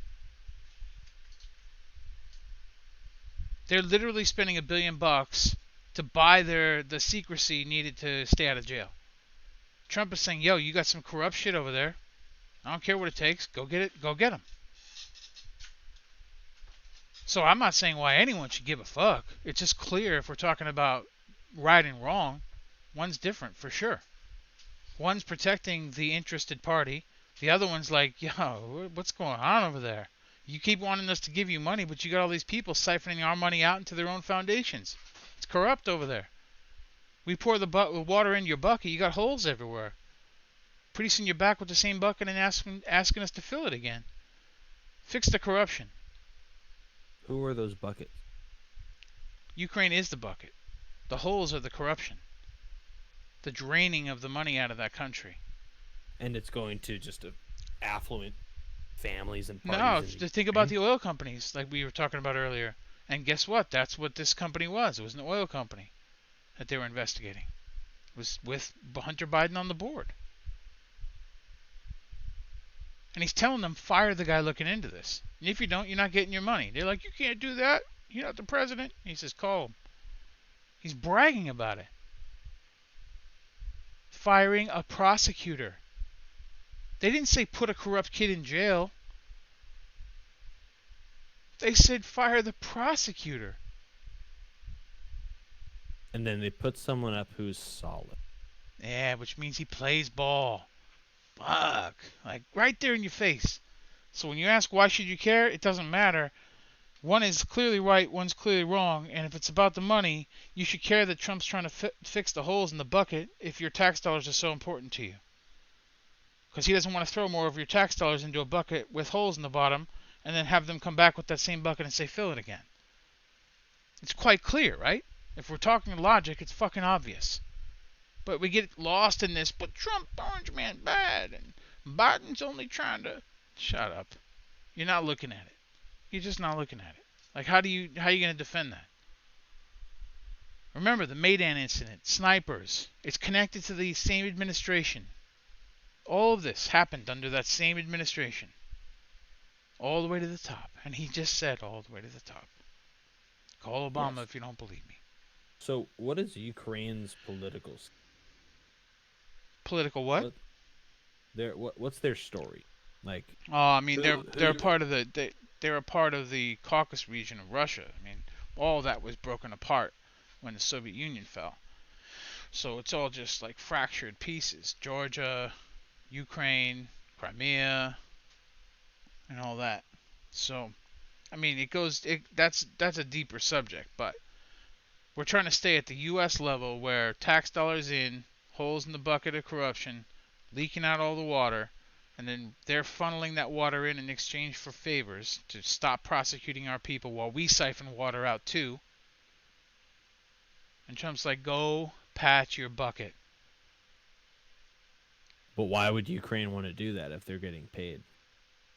They're literally spending $1 billion to buy the secrecy needed to stay out of jail. Trump is saying, yo, you got some corrupt shit over there. I don't care what it takes. Go get it. Go get them. So I'm not saying why anyone should give a fuck. It's just clear if we're talking about right and wrong, one's different for sure. One's protecting the interested party. The other one's like, yo, what's going on over there? You keep wanting us to give you money, but you got all these people siphoning our money out into their own foundations. It's corrupt over there. We pour the water in your bucket, you got holes everywhere. Pretty soon you're back with the same bucket and asking us to fill it again. Fix the corruption. Who are those buckets? Ukraine is the bucket. The holes are the corruption. The draining of the money out of that country. And it's going to just affluent families and parties. No, think about the oil companies like we were talking about earlier. And guess what? That's what this company was. It was an oil company that they were investigating. It was with Hunter Biden on the board. And he's telling them, fire the guy looking into this. And if you don't, you're not getting your money. They're like, you can't do that. You're not the president. He says, call him. He's bragging about it. Firing a prosecutor. They didn't say put a corrupt kid in jail. They said fire the prosecutor. And then they put someone up who's solid. Yeah, which means he plays ball. Fuck. Like, right there in your face. So when you ask why should you care, it doesn't matter. One is clearly right, one's clearly wrong. And if it's about the money, you should care that Trump's trying to fix the holes in the bucket if your tax dollars are so important to you. Because he doesn't want to throw more of your tax dollars into a bucket with holes in the bottom and then have them come back with that same bucket and say fill it again. It's quite clear, right? If we're talking logic, it's fucking obvious. But we get lost in this, but Trump, orange man, bad, and Biden's only trying to... Shut up. You're not looking at it. You're just not looking at it. Like, how are you going to defend that? Remember the Maidan incident, snipers. It's connected to the same administration. All of this happened under that same administration. All the way to the top. And he just said all the way to the top. Call Obama if you don't believe me. So, what is Ukraine's political... Political what? What's their story? Like, I mean, they're part of they're a part of the Caucasus region of Russia. I mean, all that was broken apart when the Soviet Union fell. So it's all just like fractured pieces. Georgia, Ukraine, Crimea, and all that. So, I mean, that's a deeper subject, but we're trying to stay at the U.S. level where tax dollars in, holes in the bucket of corruption, leaking out all the water, and then they're funneling that water in exchange for favors to stop prosecuting our people while we siphon water out too. And Trump's like, go patch your bucket. But why would Ukraine want to do that if they're getting paid?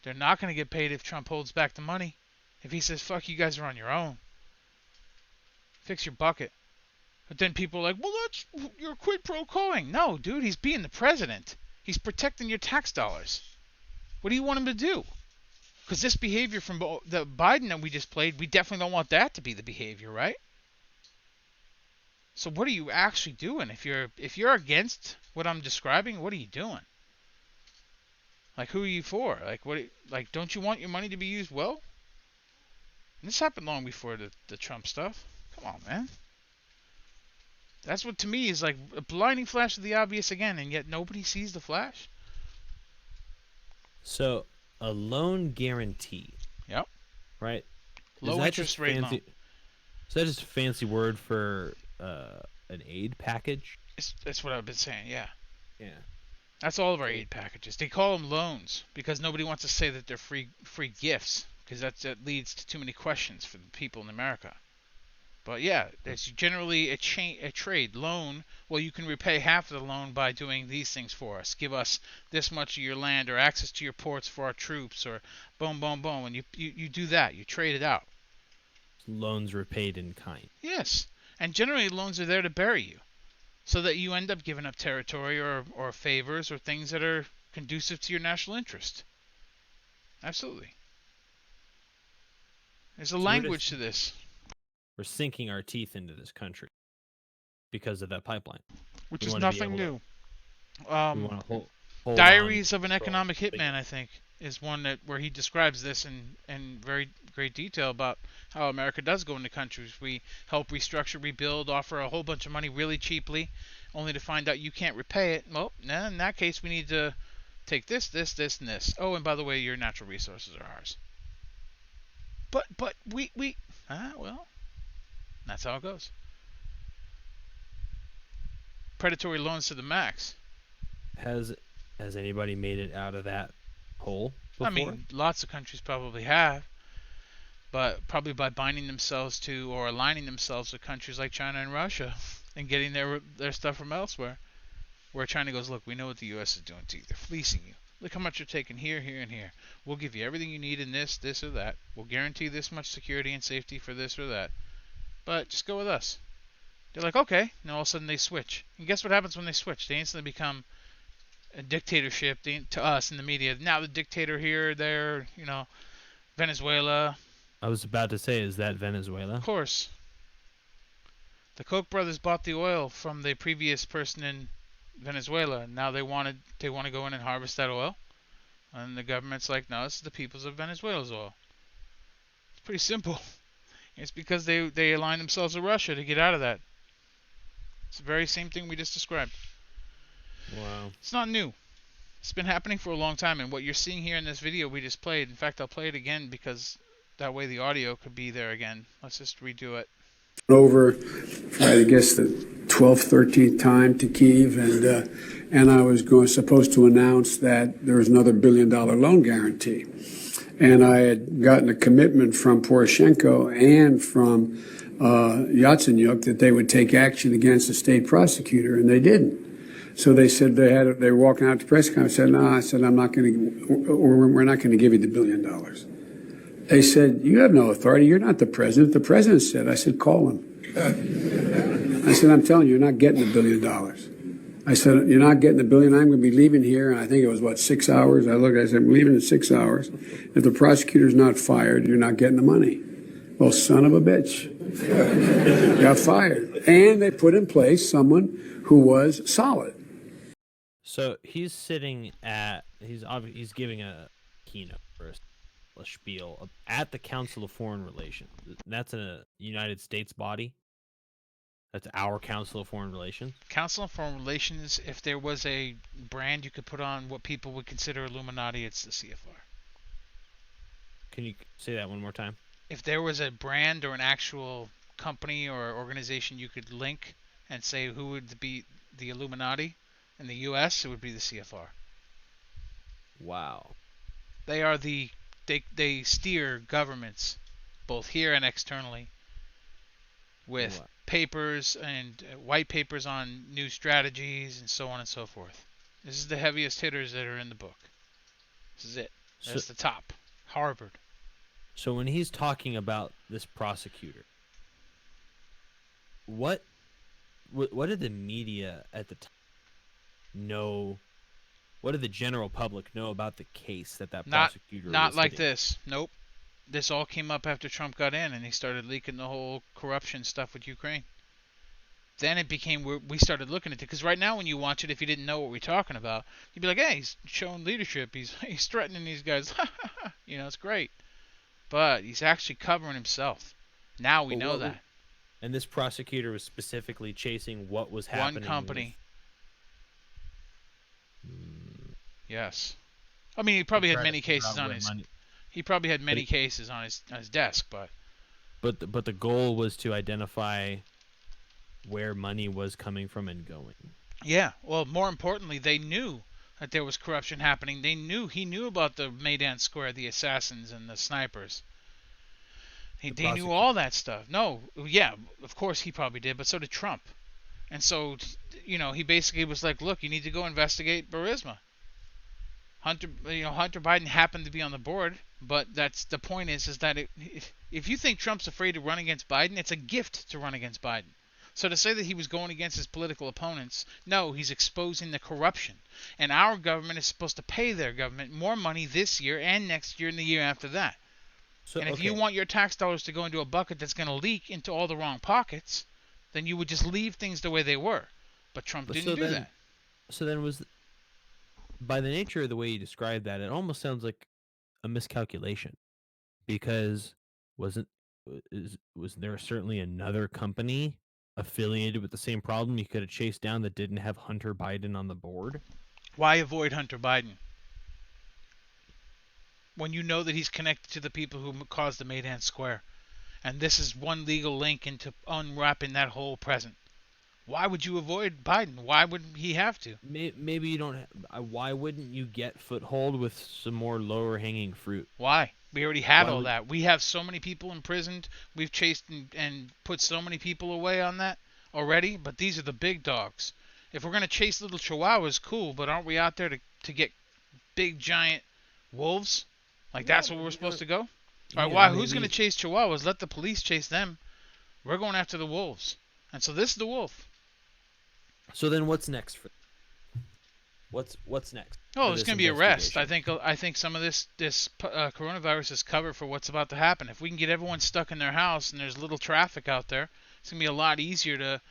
They're not going to get paid if Trump holds back the money. If he says, fuck, you guys are on your own. Fix your bucket. But then people are like, well, you're quid pro quoing. No, dude, he's being the president. He's protecting your tax dollars. What do you want him to do? Because this behavior from the Biden that we just played, we definitely don't want that to be the behavior, right? So what are you actually doing? If you're against what I'm describing, what are you doing? Like, who are you for? Like, don't you want your money to be used well? And this happened long before the Trump stuff. Come on, man. That's what to me is like a blinding flash of the obvious again, and yet nobody sees the flash. So, a loan guarantee. Yep. Right? Low interest rate loan. Is that just a fancy word for an aid package? That's what I've been saying, yeah. Yeah. That's all of our aid packages. They call them loans because nobody wants to say that they're free gifts, because that leads to too many questions for the people in America. But yeah, it's generally a trade loan. Well, you can repay half of the loan by doing these things for us. Give us this much of your land or access to your ports for our troops, or boom, boom, boom. And you do that. You trade it out. Loans repaid in kind. Yes. And generally loans are there to bury you, so that you end up giving up territory or favors or things that are conducive to your national interest. Absolutely. There's a language to this. We're sinking our teeth into this country because of that pipeline. Which is nothing new. We want to hold Diaries of an Economic Hitman, I think, is one where he describes this in very great detail about how America does go into countries. We help restructure, rebuild, offer a whole bunch of money really cheaply, only to find out you can't repay it. Well, in that case, we need to take this, this, this, and this. Oh, and by the way, your natural resources are ours. But well, that's how it goes. Predatory loans to the max. Has anybody made it out of that hole before? I mean, lots of countries probably have, but probably by binding themselves to or aligning themselves with countries like China and Russia and getting their stuff from elsewhere. Where China goes, look, we know what the U.S. is doing to you. They're fleecing you. Look how much you're taking here, here, and here. We'll give you everything you need in this, this, or that. We'll guarantee this much security and safety for this or that. But just go with us. They're like, okay. And all of a sudden they switch. And guess what happens when they switch? They instantly become a dictatorship to us in the media. Now the dictator here, there, Venezuela. I was about to say, is that Venezuela? Of course. The Koch brothers bought the oil from the previous person in Venezuela. Now they want to go in and harvest that oil. And the government's like, no, this is the people's of Venezuela's oil. It's pretty simple. It's because they align themselves with Russia to get out of that. It's the very same thing we just described. Wow. It's not new. It's been happening for a long time. And what you're seeing here in this video we just played, in fact, I'll play it again because that way the audio could be there again. Let's just redo it. Over, I guess, the 12th, 13th time to Kyiv, and I was supposed to announce that there was another $1 billion loan guarantee. And I had gotten a commitment from Poroshenko and from Yatsenyuk that they would take action against the state prosecutor, and they didn't. So they said they were walking out to press conference. I said, no, I said, I'm not going to, or we're not going to give you the $1 billion. They said, you have no authority. You're not the president. The president said. I said, call him. I said, I'm telling you, you're not getting the $1 billion. I said, you're not getting the $1 billion. I'm going to be leaving here. And I think it was, 6 hours? I said, I'm leaving in 6 hours. If the prosecutor's not fired, you're not getting the money. Well, son of a bitch. Got fired. And they put in place someone who was solid. So he's giving a keynote first. A spiel at the Council of Foreign Relations. That's a United States body. That's our Council of Foreign Relations. Council of Foreign Relations, if there was a brand you could put on what people would consider Illuminati, it's the CFR. Can you say that one more time? If there was a brand or an actual company or organization you could link and say who would be the Illuminati in the U.S., it would be the CFR. Wow. They are They steer governments, both here and externally, with papers and white papers on new strategies and so on and so forth. This is the heaviest hitters that are in the book. This is it. That's the top. Harvard. So when he's talking about this prosecutor, what did the media at the time know? What did the general public know about the case that prosecutor was Not like hitting? this. Nope. This all came up after Trump got in and he started leaking the whole corruption stuff with Ukraine. Then it became where we started looking at it. Because right now when you watch it, if you didn't know what we're talking about, you'd be like, hey, he's showing leadership. He's threatening these guys. It's great. But he's actually covering himself. Now we know that. And this prosecutor was specifically chasing what was happening. One company. Yes. I mean, he probably had many cases on his. He probably had many cases on his desk, but. But the goal was to identify where money was coming from and going. Yeah. Well, more importantly, they knew that there was corruption happening. He knew about the Maidan Square, the assassins and the snipers. They knew all that stuff. No, yeah, of course he probably did, but so did Trump. And so, he basically was like, look, you need to go investigate Burisma. Hunter Biden happened to be on the board, but that's the point is that if you think Trump's afraid to run against Biden, it's a gift to run against Biden. So to say that he was going against his political opponents, no, he's exposing the corruption. And our government is supposed to pay their government more money this year and next year and the year after that. So, and if you want your tax dollars to go into a bucket that's going to leak into all the wrong pockets, then you would just leave things the way they were. But Trump didn't do that. So then by the nature of the way you described that, it almost sounds like a miscalculation, because was there certainly another company affiliated with the same problem you could have chased down that didn't have Hunter Biden on the board? Why avoid Hunter Biden when you know that he's connected to the people who caused the Maidan Square? And this is one legal link into unwrapping that whole present. Why would you avoid Biden? Why would he have to? Maybe you don't. Why wouldn't you get foothold with some more lower hanging fruit? Why? We already had all that. We have so many people imprisoned. We've chased and put so many people away on that already. But these are the big dogs. If we're going to chase little chihuahuas, cool. But aren't we out there to get big, giant wolves? That's where we're supposed to go? All right, why? Who's going to chase chihuahuas? Let the police chase them. We're going after the wolves. And so this is the wolf. So then what's next for What's next? Oh, for there's this going to be arrest. investigation? I think some of this coronavirus is cover for what's about to happen. If we can get everyone stuck in their house and there's little traffic out there, it's going to be a lot easier to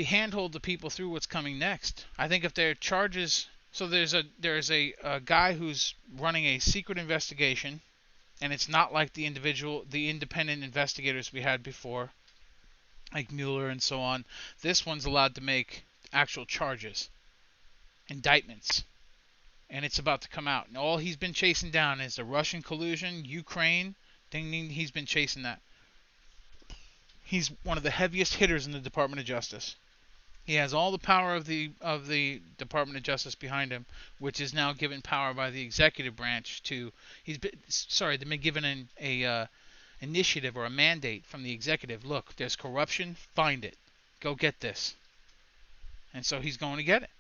handhold the people through what's coming next. I think if there are charges, so there's a guy who's running a secret investigation, and it's not like the independent investigators we had before, like Mueller and so on. This one's allowed to make actual charges, indictments, and it's about to come out. And all he's been chasing down is the Russian collusion, Ukraine. Ding ding, he's been chasing that. He's one of the heaviest hitters in the Department of Justice. He has all the power of the Department of Justice behind him, which is now given power by the executive branch to. They've been given a initiative or a mandate from the executive. Look, there's corruption. Find it. Go get this. And so he's going to get it.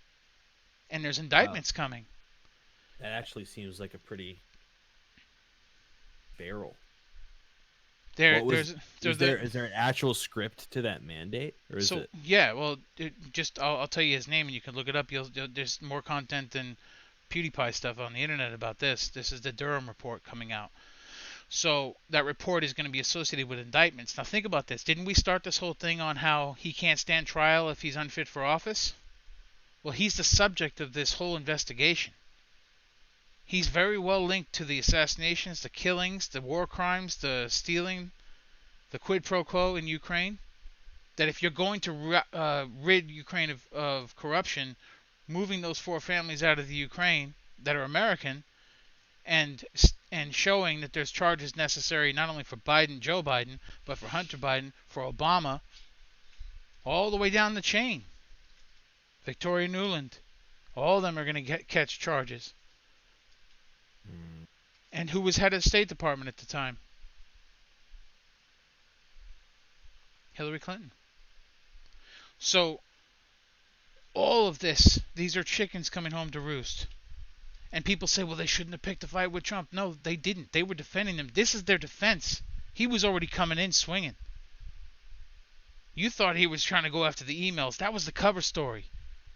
And there's indictments coming. That actually seems like a pretty barrel. Is there an actual script to that mandate, or is it? Yeah, well, I'll tell you his name and you can look it up. There's more content than PewDiePie stuff on the internet about this. This is the Durham report coming out. So that report is going to be associated with indictments. Now think about this. Didn't we start this whole thing on how he can't stand trial if he's unfit for office? Well, he's the subject of this whole investigation. He's very well linked to the assassinations, the killings, the war crimes, the stealing, the quid pro quo in Ukraine. That if you're going to rid Ukraine of corruption, moving those 4 families out of the Ukraine that are American, and showing that there's charges necessary not only for Joe Biden, but for Hunter Biden, for Obama, all the way down the chain. Victoria Nuland, all of them are going to catch charges. And who was head of the State Department at the time? Hillary Clinton. So, all of this, these are chickens coming home to roost. And people say, well, they shouldn't have picked a fight with Trump. No, they didn't. They were defending him. This is their defense. He was already coming in swinging. You thought he was trying to go after the emails. That was the cover story.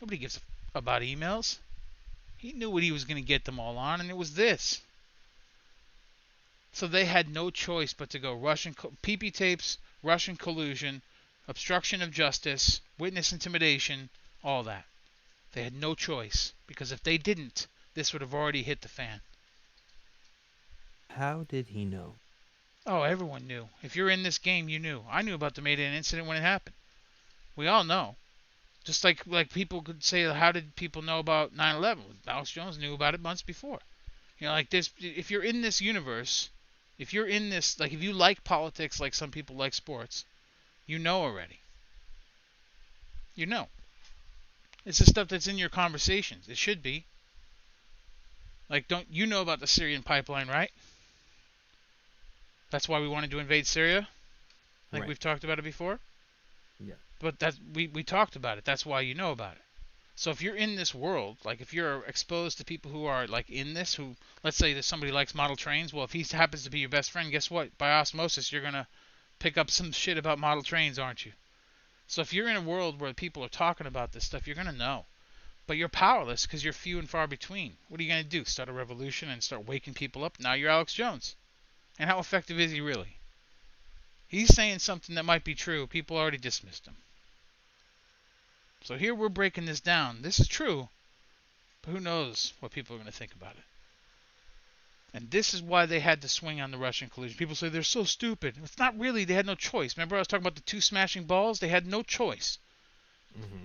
Nobody gives about emails. He knew what he was going to get them all on, and it was this. So they had no choice but to go Russian PP tapes, Russian collusion, obstruction of justice, witness intimidation, all that. They had no choice, because if they didn't, this would have already hit the fan. How did he know? Oh, everyone knew. If you're in this game, you knew. I knew about the Maidan incident when it happened. We all know. Just like people could say, how did people know about 9/11? Alex Jones knew about it months before. You know, like this. If you're in this universe, if you're in this, like if you like politics, like some people like sports, you know already. You know. It's the stuff that's in your conversations. It should be. Like, don't you know about the Syrian pipeline, right? That's why we wanted to invade Syria. I think we've talked about it before. Yeah. But we talked about it. That's why you know about it. So if you're in this world, like if you're exposed to people who are like in this, who, let's say that somebody likes model trains, well, if he happens to be your best friend, guess what? By osmosis, you're going to pick up some shit about model trains, aren't you? So if you're in a world where people are talking about this stuff, you're going to know. But you're powerless because you're few and far between. What are you going to do? Start a revolution and start waking people up? Now you're Alex Jones. And how effective is he really? He's saying something that might be true. People already dismissed him. So here we're breaking this down. This is true, but who knows what people are going to think about it. And this is why they had to swing on the Russian collusion. People say they're so stupid. It's not really. They had no choice. Remember I was talking about the 2 smashing balls? They had no choice. Mm-hmm.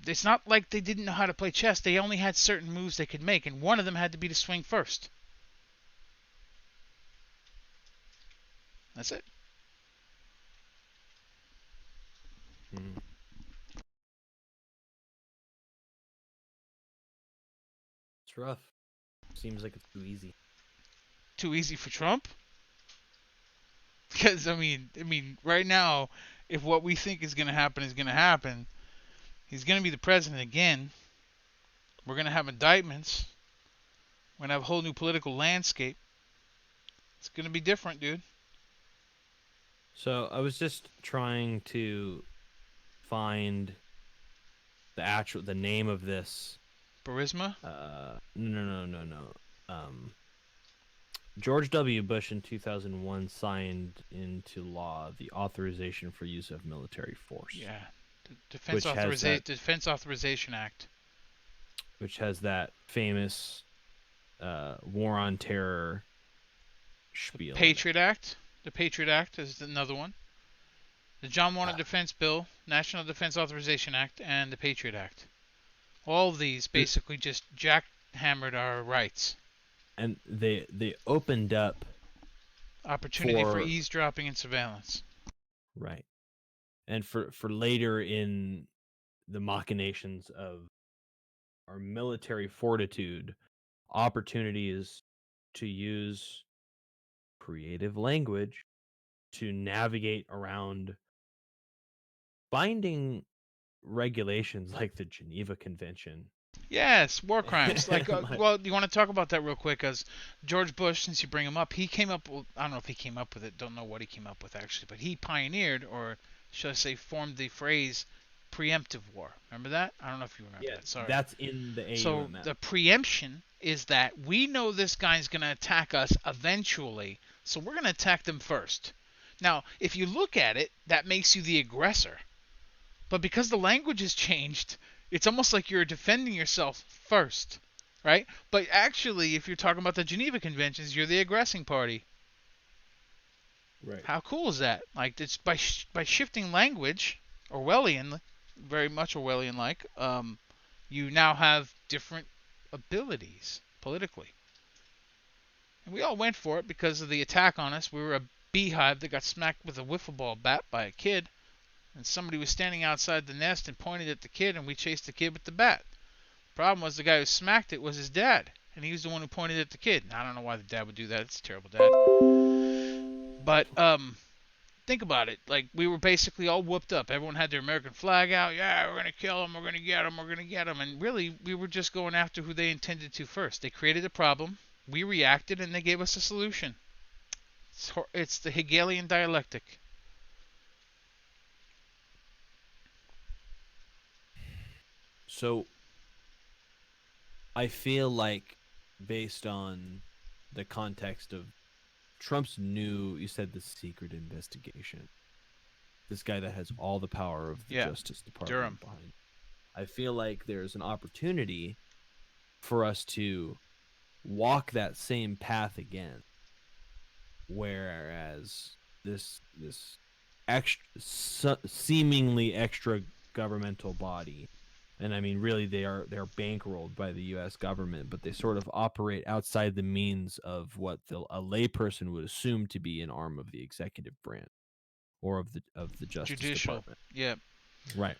It's not like they didn't know how to play chess. They only had certain moves they could make, and one of them had to be to swing first. That's it. Mm-hmm. It's rough. Seems like it's too easy. Too easy for Trump? Because I mean, right now, if what we think is going to happen, he's going to be the president again. We're going to have indictments. We're going to have a whole new political landscape. It's going to be different, dude. So I was just trying to find the name of this. Burisma? No. George W. Bush in 2001 signed into law the authorization for use of military force. Yeah. The Defense Authorization Act. Which has that famous war on terror spiel. Patriot Act. The Patriot Act is another one. The John Warner Defense Bill, National Defense Authorization Act, and the Patriot Act. All of these basically just jackhammered our rights. And they opened up opportunity for eavesdropping and surveillance. Right. And for later in the machinations of our military fortitude, opportunities to use creative language to navigate around binding regulations like the Geneva Convention. Yes, war crimes. Well, you want to talk about that real quick? As George Bush, since you bring him up, he came up with, I don't know if he came up with it, don't know what he came up with actually, but he pioneered, or should I say formed the phrase preemptive war. Remember that? I don't know if you remember that. Sorry. That's in the AUMF. So the preemption is that we know this guy's going to attack us eventually, so we're going to attack them first. Now, if you look at it, that makes you the aggressor. But because the language has changed, it's almost like you're defending yourself first, right? But actually, if you're talking about the Geneva Conventions, you're the aggressing party. Right. How cool is that? Like, it's by shifting language, Orwellian, very much Orwellian-like, you now have different abilities politically. And we all went for it because of the attack on us. We were a beehive that got smacked with a wiffle ball bat by a kid. And somebody was standing outside the nest and pointed at the kid, and we chased the kid with the bat. The problem was the guy who smacked it was his dad, and he was the one who pointed at the kid. Now, I don't know why the dad would do that. It's a terrible dad. But think about it. Like, we were basically all whooped up. Everyone had their American flag out. Yeah, we're going to kill him. We're going to get him. We're going to get him. And really, we were just going after who they intended to first. They created a problem. We reacted, and they gave us a solution. It's the Hegelian dialectic. So, I feel like, based on the context of Trump's new, you said the secret investigation, this guy that has all the power of the Justice Department Durham. behind, I feel like there's an opportunity for us to walk that same path again, whereas this seemingly extra governmental body, and I mean really they're bankrolled by the U.S. government, but they sort of operate outside the means of what a layperson would assume to be an arm of the executive branch or of the Justice Judicial. Department. Yeah. Right.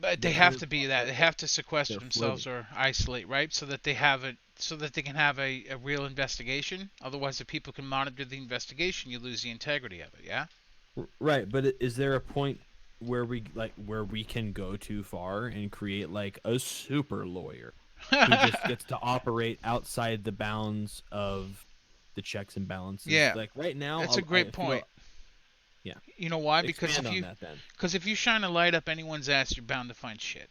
But they have to be that. They have to sequester themselves or isolate, right? So that they can have a real investigation. Otherwise, if people can monitor the investigation, you lose the integrity of it. Yeah. Right, but is there a point where we can go too far and create like a super lawyer who just gets to operate outside the bounds of the checks and balances? Yeah. Like right now, that's a great point. Yeah. You know why? Because if you shine a light up anyone's ass, you're bound to find shit.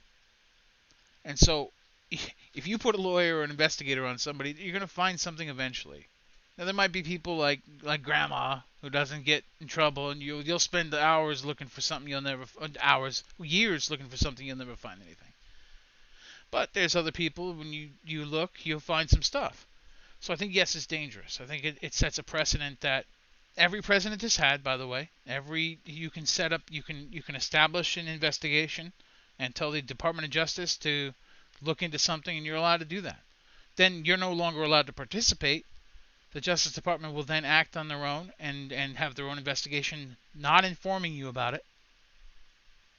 And so, if you put a lawyer or an investigator on somebody, you're gonna find something eventually. Now there might be people like Grandma who doesn't get in trouble, and you'll spend hours looking for something years looking for something, you'll never find anything. But there's other people, when you look, you'll find some stuff. So I think yes, it's dangerous. I think it sets a precedent that every president has had, by the way. You can establish an investigation and tell the Department of Justice to look into something, and you're allowed to do that. Then you're no longer allowed to participate. The Justice Department will then act on their own and have their own investigation, not informing you about it.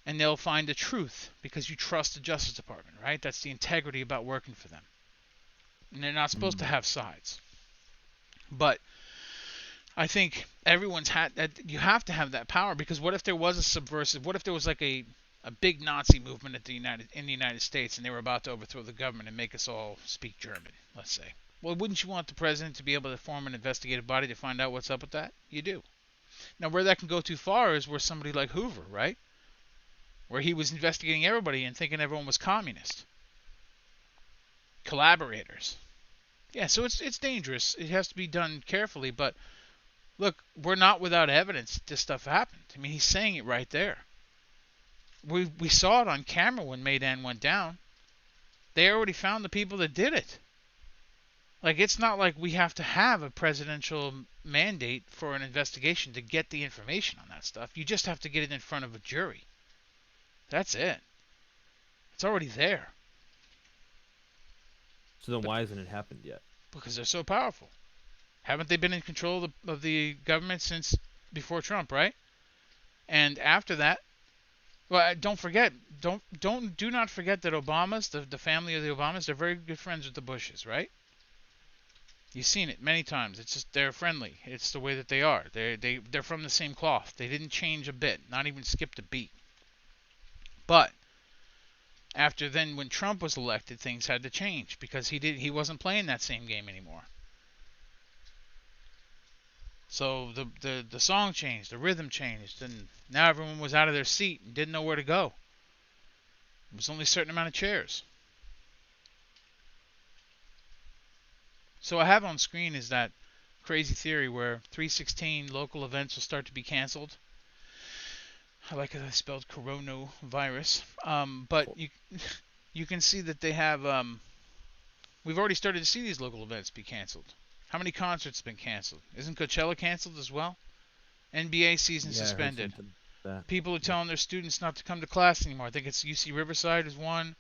And they'll find the truth because you trust the Justice Department, right? That's the integrity about working for them. And they're not supposed to have sides. But I think you have to have that power, because what if there was a subversive, what if there was like a big Nazi movement in the United States, and they were about to overthrow the government and make us all speak German, let's say. Well, wouldn't you want the president to be able to form an investigative body to find out what's up with that? You do. Now, where that can go too far is where somebody like Hoover, right? where he was investigating everybody and thinking everyone was communist. Collaborators. Yeah, so it's dangerous. It has to be done carefully, but look, we're not without evidence that this stuff happened. I mean, he's saying it right there. We saw it on camera when Maidan went down. They already found the people that did it. Like, it's not like we have to have a presidential mandate for an investigation to get the information on that stuff. You just have to get it in front of a jury. That's it. It's already there. So then why hasn't it happened yet? Because they're so powerful. Haven't they been in control of the government since before Trump, right? And after that, well, don't forget, do not forget that Obamas, the family of the Obamas, they're very good friends with the Bushes, right? You've seen it many times. It's just they're friendly. It's the way that they are. They're from the same cloth. They didn't change a bit, not even skipped a beat. But after then, when Trump was elected, things had to change because he wasn't playing that same game anymore. So the song changed, the rhythm changed, and now everyone was out of their seat and didn't know where to go. There was only a certain amount of chairs. So I have on screen is that crazy theory where 316 local events will start to be canceled. I like how I spelled coronavirus. But you can see that they have we've already started to see these local events be canceled. How many concerts have been canceled? Isn't Coachella canceled as well? NBA season suspended. People are telling their students not to come to class anymore. I think it's UC Riverside is one.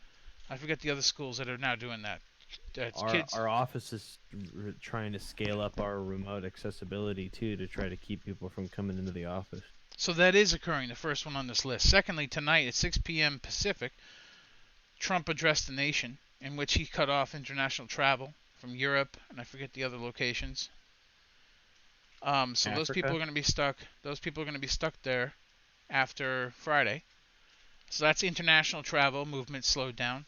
I forget the other schools that are now doing that. Our office is trying to scale up our remote accessibility too to try to keep people from coming into the office. So that is occurring, the first one on this list. Secondly, tonight at 6 p.m. Pacific, Trump addressed the nation in which he cut off international travel from Europe, and I forget the other locations. So Africa? Those people are going to be stuck. Those people are going to be stuck there after Friday. So that's international travel movement slowed down.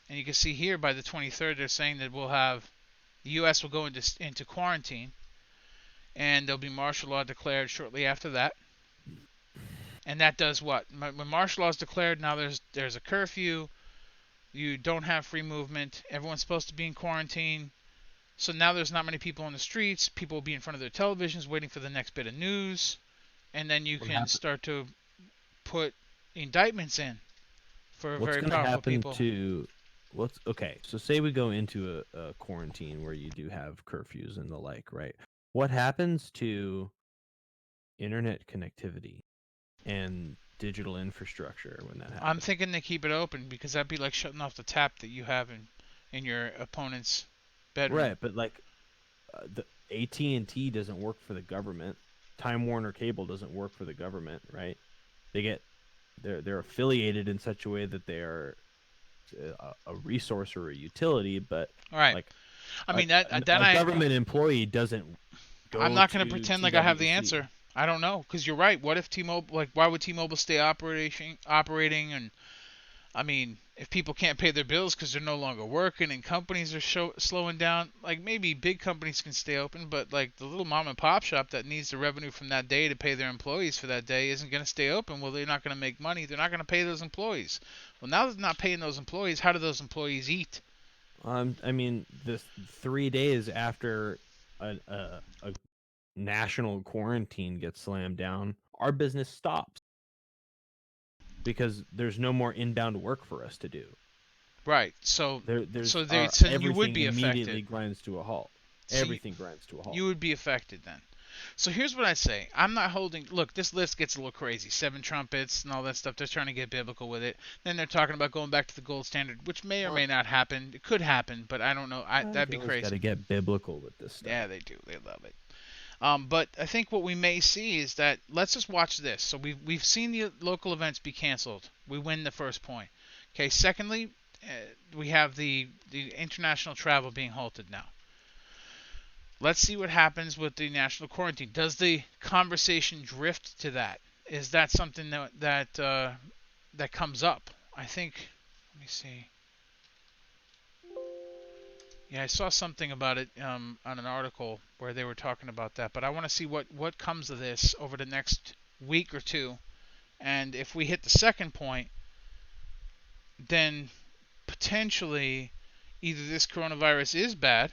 And you can see here by the 23rd, they're saying that the U.S. will go into quarantine, and there'll be martial law declared shortly after that. And that does what? When martial law is declared, now there's a curfew. You don't have free movement. Everyone's supposed to be in quarantine. So now there's not many people on the streets. People will be in front of their televisions waiting for the next bit of news. And then you can start to put indictments in for very powerful people. Okay, so say we go into a quarantine where you do have curfews and the like, right? What happens to internet connectivity and digital infrastructure when that happens? I'm thinking they keep it open because that'd be like shutting off the tap that you have in your opponent's bedroom. Right, but like the AT&T doesn't work for the government. Time Warner Cable doesn't work for the government, right? They're affiliated in such a way that they are a resource or a utility, but right. Like I mean a government employee doesn't go. I'm not going to pretend like I have the answer. I don't know, because you're right. What if T-Mobile? Why would T-Mobile stay operating? And I mean, if people can't pay their bills because they're no longer working and companies are slowing down, like maybe big companies can stay open, but like the little mom and pop shop that needs the revenue from that day to pay their employees for that day isn't going to stay open. Well, they're not going to make money. They're not going to pay those employees. Well, now they're not paying those employees. How do those employees eat? I mean, the 3 days after a national quarantine gets slammed down, our business stops because there's no more inbound work for us to do. Right. So you would be affected. Immediately grinds to a halt. Everything grinds to a halt. You would be affected then. So here's what I say. I'm not holding... Look, this list gets a little crazy. 7 trumpets and all that stuff. They're trying to get biblical with it. Then they're talking about going back to the gold standard, which may or may not happen. It could happen, but I don't know. That'd be crazy. Got to get biblical with this stuff. Yeah, they do. They love it. But I think what we may see is that... Let's just watch this. So we've seen the local events be canceled. We win the first point. Okay, secondly, we have the international travel being halted now. Let's see what happens with the national quarantine. Does the conversation drift to that? Is that something that comes up? I think. Let me see. Yeah, I saw something about it on an article where they were talking about that. But I want to see what comes of this over the next week or two. And if we hit the second point, then potentially either this coronavirus is bad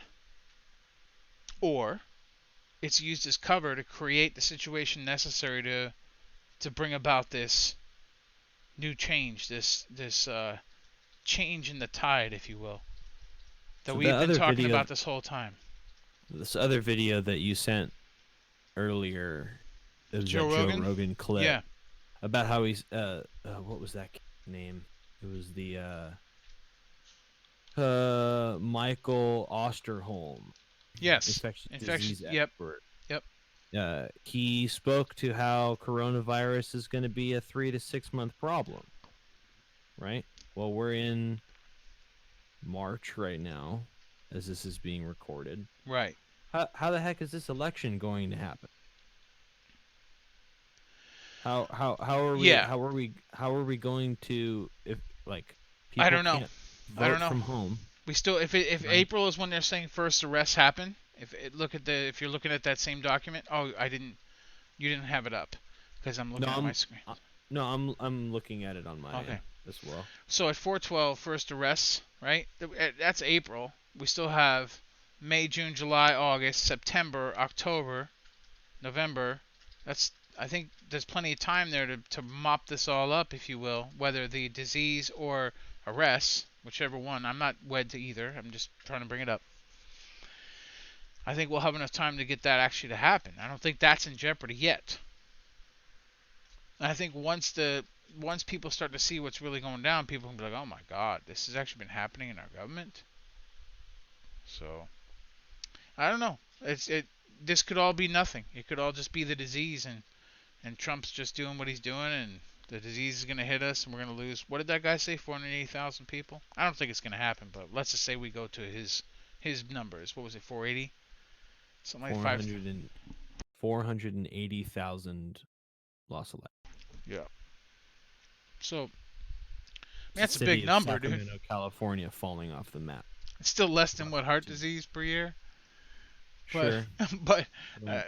or it's used as cover to create the situation necessary to bring about this new change, this change in the tide, if you will, that So we've been talking about this whole time. this other video that you sent earlier, it was Joe that Joe Rogan? Rogan clip Yeah. about how he's what was that name? It was the Michael Osterholm, Yes. infectious disease Yep. expert. Yep. He spoke to how coronavirus is going to be a 3 to 6 month problem, right? Well, we're in March right now as this is being recorded. Right. How the heck is this election going to happen? How are we Yeah. how are we going to, if like people I don't know. can't vote from home? We still, if Right. April is when they're saying first arrests happen, if you're looking at that same document, you didn't have it up because I'm looking at my screen. No, I'm looking at it on my end as well. So at 4/12 first arrests, right? That's April. We still have May, June, July, August, September, October, November. I think there's plenty of time there to mop this all up, if you will, whether the disease or arrests, whichever one. I'm not wed to either. I'm just trying to bring it up. I think we'll have enough time to get that actually to happen. I don't think that's in jeopardy yet. I think once people start to see what's really going down, people can be like, "Oh my God, this has actually been happening in our government." So I don't know. This could all be nothing. It could all just be the disease, and Trump's just doing what he's doing, and the disease is going to hit us, and we're going to lose. What did that guy say? 480,000 people? I don't think it's going to happen, but let's just say we go to his numbers. What was it? 480? Something like 480,000 lost a life. Yeah. So that's a big number, dude. Sacramento, California falling off the map. It's still less than what heart disease per year. Sure. But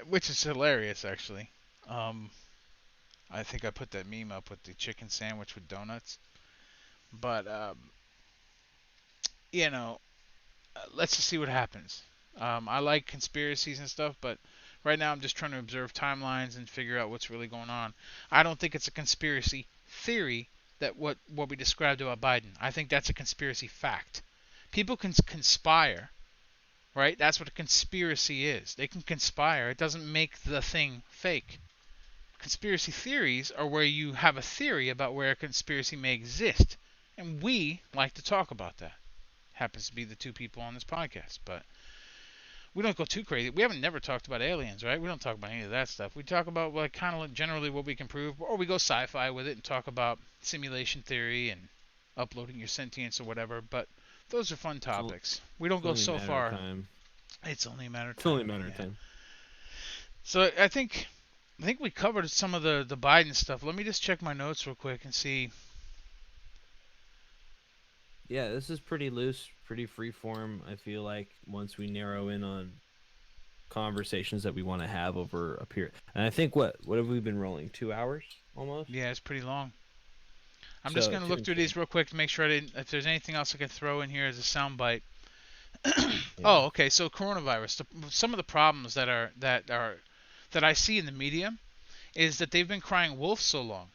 which is hilarious, actually. I think I put that meme up with the chicken sandwich with donuts. But let's just see what happens. I like conspiracies and stuff, but right now I'm just trying to observe timelines and figure out what's really going on. I don't think it's a conspiracy theory that what we described about Biden. I think that's a conspiracy fact. People can conspire, right? That's what a conspiracy is. They can conspire. It doesn't make the thing fake. Conspiracy theories are where you have a theory about where a conspiracy may exist, and we like to talk about that. Happens to be the two people on this podcast, but we don't go too crazy. We haven't never talked about aliens, right? We don't talk about any of that stuff. We talk about kind of generally what we can prove, or we go sci-fi with it and talk about simulation theory and uploading your sentience or whatever. But those are fun topics. We don't go so far. It's only a matter of time. It's only a matter of time. So I think we covered some of the Biden stuff. Let me just check my notes real quick and see. Yeah, this is pretty loose, pretty free form. I feel like once we narrow in on conversations that we want to have over a period. And I think what have we been rolling? 2 hours almost? Yeah, it's pretty long. I'm just going to look through these real quick to make sure if there's anything else I can throw in here as a soundbite. Yeah. Oh, okay. So coronavirus. Some of the problems that I see in the media is that they've been crying wolf so long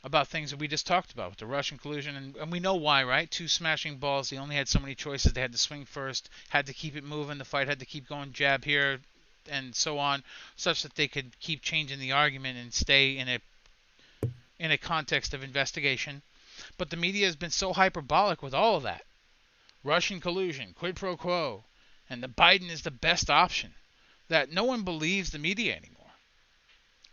about things that we just talked about with the Russian collusion, and we know why, right? Two smashing balls. They only had so many choices. They had to swing first, had to keep it moving. The fight had to keep going, jab here, and so on, such that they could keep changing the argument and stay in a context of investigation. But the media has been so hyperbolic with all of that. Russian collusion, quid pro quo, and the Biden is the best option, that no one believes the media anymore.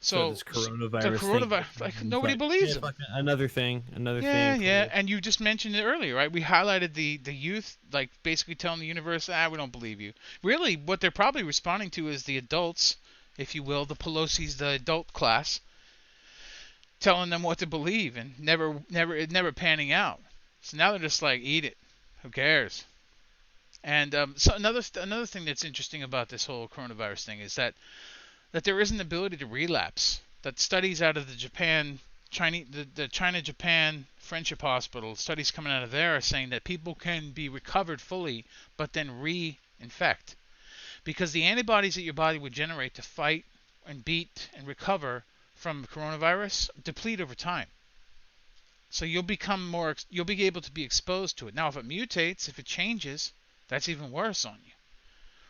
So this coronavirus thing, nobody believes it. Another thing. Yeah. And you just mentioned it earlier, right? We highlighted the youth, basically telling the universe, we don't believe you. Really, what they're probably responding to is the adults, if you will, the Pelosi's, the adult class, telling them what to believe and never panning out. So now they're just like, eat it. Who cares? And so another thing that's interesting about this whole coronavirus thing is that there is an ability to relapse. That studies out of the Japan the China-Japan Friendship Hospital, studies coming out of there are saying that people can be recovered fully, but then re-infect. Because the antibodies that your body would generate to fight and beat and recover from coronavirus deplete over time. So you'll be able to be exposed to it. Now, if it mutates, if it changes, that's even worse on you.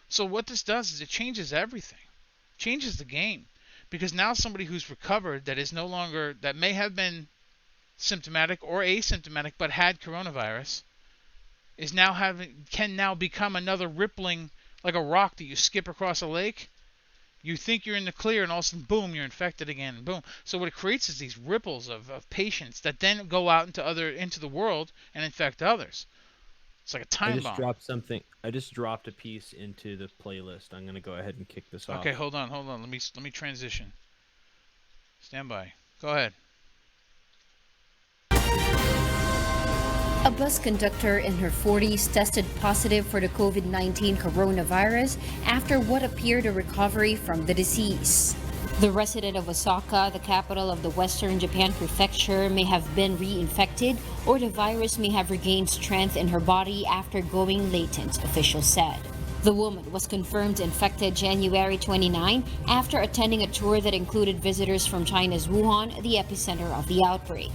So what this does is it changes everything. Changes the game. Because now somebody who's recovered that may have been symptomatic or asymptomatic but had coronavirus can now become another rippling, like a rock that you skip across a lake. You think you're in the clear, and all of a sudden, boom, you're infected again, and boom. So what it creates is these ripples of patients that then go out into the world and infect others. It's like a time bomb. I just dropped a piece into the playlist. I'm gonna go ahead and kick this off. Okay, hold on. Let me transition. Stand by. Go ahead. A bus conductor in her 40s tested positive for the COVID-19 coronavirus after what appeared a recovery from the disease. The resident of Osaka, the capital of the Western Japan prefecture, may have been reinfected, or the virus may have regained strength in her body after going latent, officials said. The woman was confirmed infected January 29 after attending a tour that included visitors from China's Wuhan, the epicenter of the outbreak.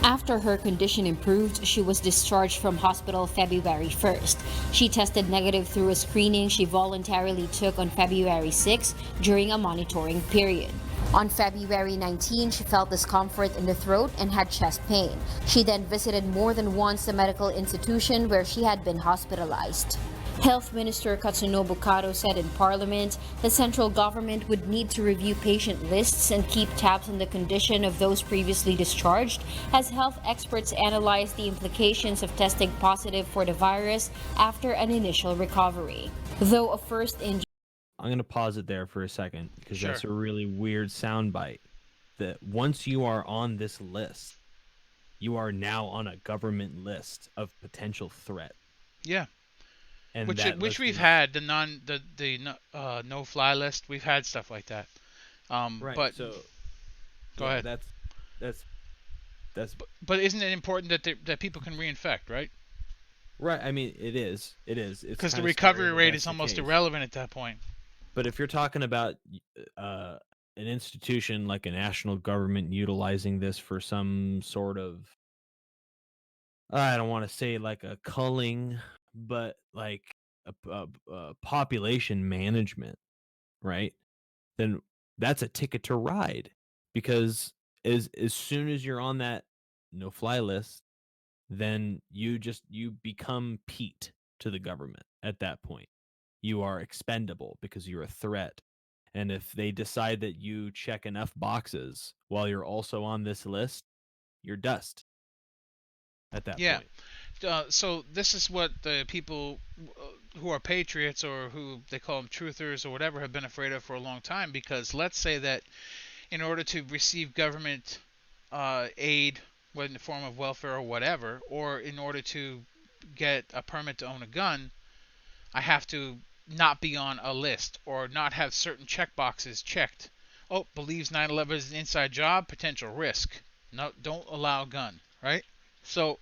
After her condition improved, she was discharged from hospital February 1st. She tested negative through a screening she voluntarily took on February 6 during a monitoring period. On February 19, she felt discomfort in the throat and had chest pain. She then visited more than once the medical institution where she had been hospitalized. Health Minister Katsunobu Kato said in Parliament the central government would need to review patient lists and keep tabs on the condition of those previously discharged as health experts analyze the implications of testing positive for the virus after an initial recovery. Though a first injury... I'm going to pause it there for a second because Sure. That's a really weird soundbite. That once you are on this list, you are now on a government list of potential threat. Yeah. And which we've had the no-fly list. We've had stuff like that. Right. But so go ahead. That's. But isn't it important that people can reinfect, right? Right. I mean, it is. Because the recovery rate is almost irrelevant at that point. But if you're talking about an institution like a national government utilizing this for some sort of, I don't want to say like a culling, but like a population management, right? Then that's a ticket to ride, because as soon as you're on that no-fly list, then you become Pete to the government at that point. You are expendable because you're a threat. And if they decide that you check enough boxes while you're also on this list, you're dust at that point. So this is what the people who are patriots, or who they call them truthers or whatever, have been afraid of for a long time. Because let's say that in order to receive government aid, whether in the form of welfare or whatever, or in order to get a permit to own a gun, I have to not be on a list or not have certain checkboxes checked. Oh, believes 9/11 is an inside job, potential risk. No, don't allow gun, right? So,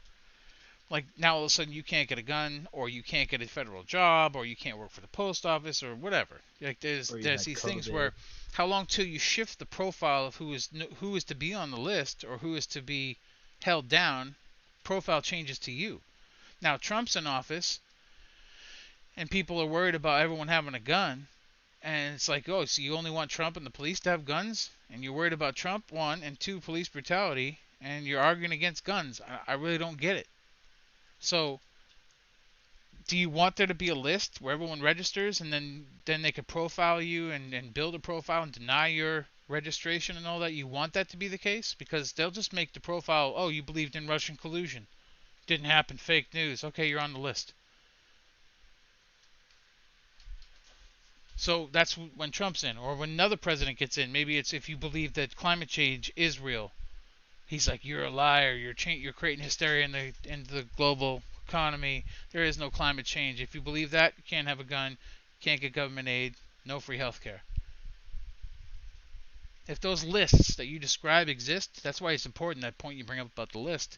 like, now all of a sudden you can't get a gun, or you can't get a federal job, or you can't work for the post office, or whatever. Like, there's these things where, how long till you shift the profile of who is to be on the list or who is to be held down, profile changes to you. Now Trump's in office, and people are worried about everyone having a gun, and it's like, oh, so you only want Trump and the police to have guns, and you're worried about Trump, 1, and 2, police brutality, and you're arguing against guns. I really don't get it. So, do you want there to be a list where everyone registers, and then they could profile you and build a profile and deny your registration and all that? You want that to be the case? Because they'll just make the profile, oh, you believed in Russian collusion. Didn't happen, fake news. Okay, you're on the list. So that's when Trump's in, or when another president gets in. Maybe it's if you believe that climate change is real. He's like, you're a liar. You're creating hysteria in the global economy. There is no climate change. If you believe that, you can't have a gun, can't get government aid, no free health care. if those lists that you describe exist, that's why it's important, that point you bring up about the list.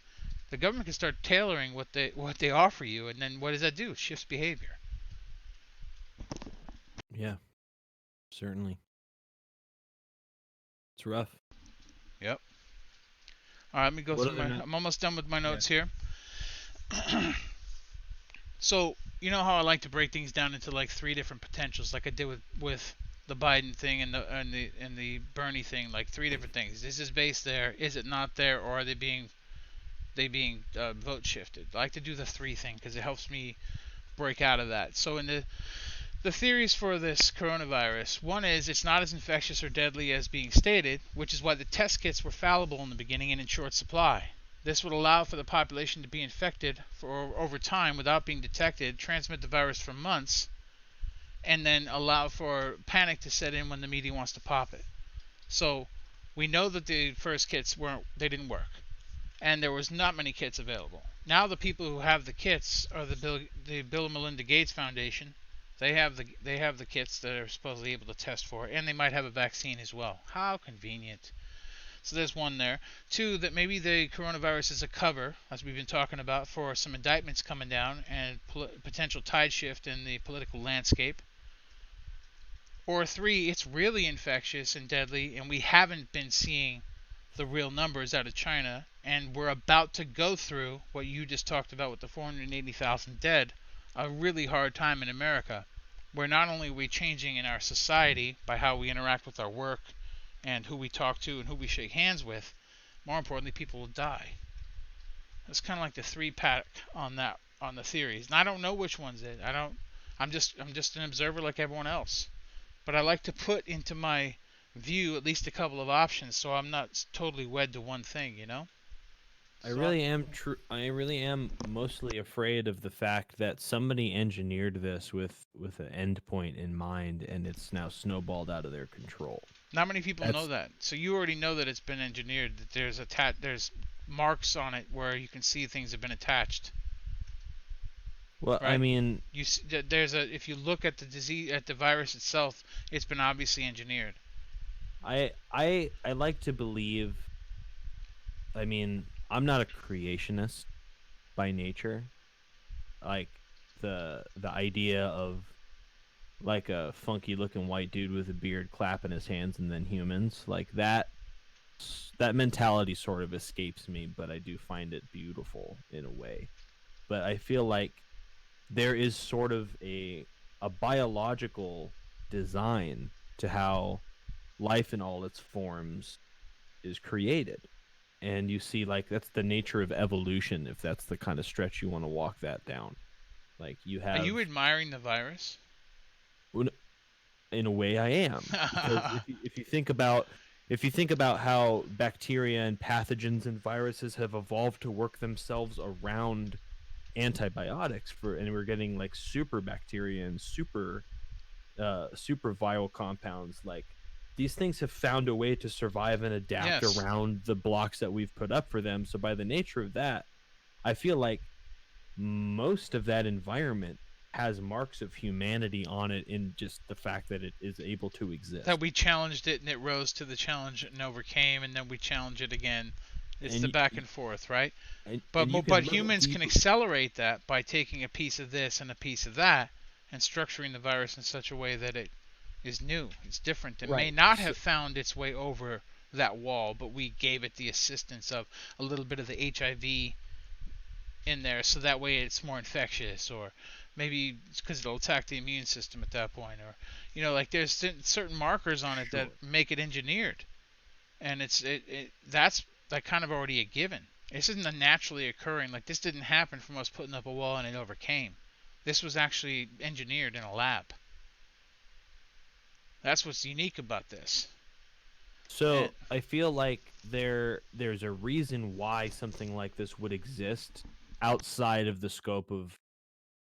The government can start tailoring what they offer you, and then what does that do? It shifts behavior. Yeah, certainly. It's rough. Yep. All right, let me go What through other my. note? I'm almost done with my Yeah. notes here. So you know how I like to break things down into like 3 different potentials, like I did with the Biden thing and the Bernie thing, like 3 different things. Is this base there? Is it not there? Or are they being vote shifted? I like to do the 3 thing because it helps me break out of that. So in the theories for this coronavirus, one is it's not as infectious or deadly as being stated, which is why the test kits were fallible in the beginning and in short supply. This would allow for the population to be infected for over time without being detected, transmit the virus for months, and then allow for panic to set in when the media wants to pop it. So we know that the first kits didn't work, and there was not many kits available. Now the people who have the kits are the Bill and Melinda Gates Foundation. They have the kits that are supposedly able to test for it, and they might have a vaccine as well. How convenient. So there's one there. 2, that maybe the coronavirus is a cover, as we've been talking about, for some indictments coming down and potential tide shift in the political landscape. Or 3, it's really infectious and deadly, and we haven't been seeing the real numbers out of China, and we're about to go through what you just talked about with the 480,000 dead, a really hard time in America, where not only are we changing in our society by how we interact with our work and who we talk to and who we shake hands with, more importantly, people will die. That's kind of like the 3-pack on the theories, and I don't know which one's it. I'm just an observer like everyone else, but I like to put into my view at least a couple of options, so I'm not totally wed to one thing, you know. I So really am I really am mostly afraid of the fact that somebody engineered this with an end point in mind, and it's now snowballed out of their control. not many people know That's that. So you already know that it's been engineered. That there's marks on it where you can see things have been attached. well, I Right? mean, If you look at the disease, at the virus itself, it's been obviously engineered. I like to believe. I mean, I'm not a creationist by nature. Like the idea of like a funky looking white dude with a beard clapping his hands and then humans like that mentality sort of escapes me, but I do find it beautiful in a way. But I feel like there is sort of a biological design to how life in all its forms is created. And you see, like, that's the nature of evolution, if that's the kind of stretch you want to walk that down. Like, you Are have, you admiring the virus? in a way, I am, because if you think about how bacteria and pathogens and viruses have evolved to work themselves around antibiotics and we're getting like super bacteria and super viral compounds, like these things have found a way to survive and adapt Yes. around the blocks that we've put up for them. So by the nature of that, I feel like most of that environment has marks of humanity on it in just the fact that it is able to exist. That we challenged it and it rose to the challenge and overcame, and then we challenge it again. It's And the back and forth, right? and you can But look humans can deep. accelerate that by taking a piece of this and a piece of that and structuring the virus in such a way that it is new. It's different. It may Right. not So, have found its way over that wall, but we gave it the assistance of a little bit of the HIV in there, so that way it's more infectious, or maybe it's because it'll attack the immune system at that point, or like there's certain markers on it that sure. make it engineered, and that's like kind of already a given. This isn't a naturally occurring, like this didn't happen from us putting up a wall and it overcame. This was actually engineered in a lab. That's what's unique about this. And So I feel like there's a reason why something like this would exist outside of the scope of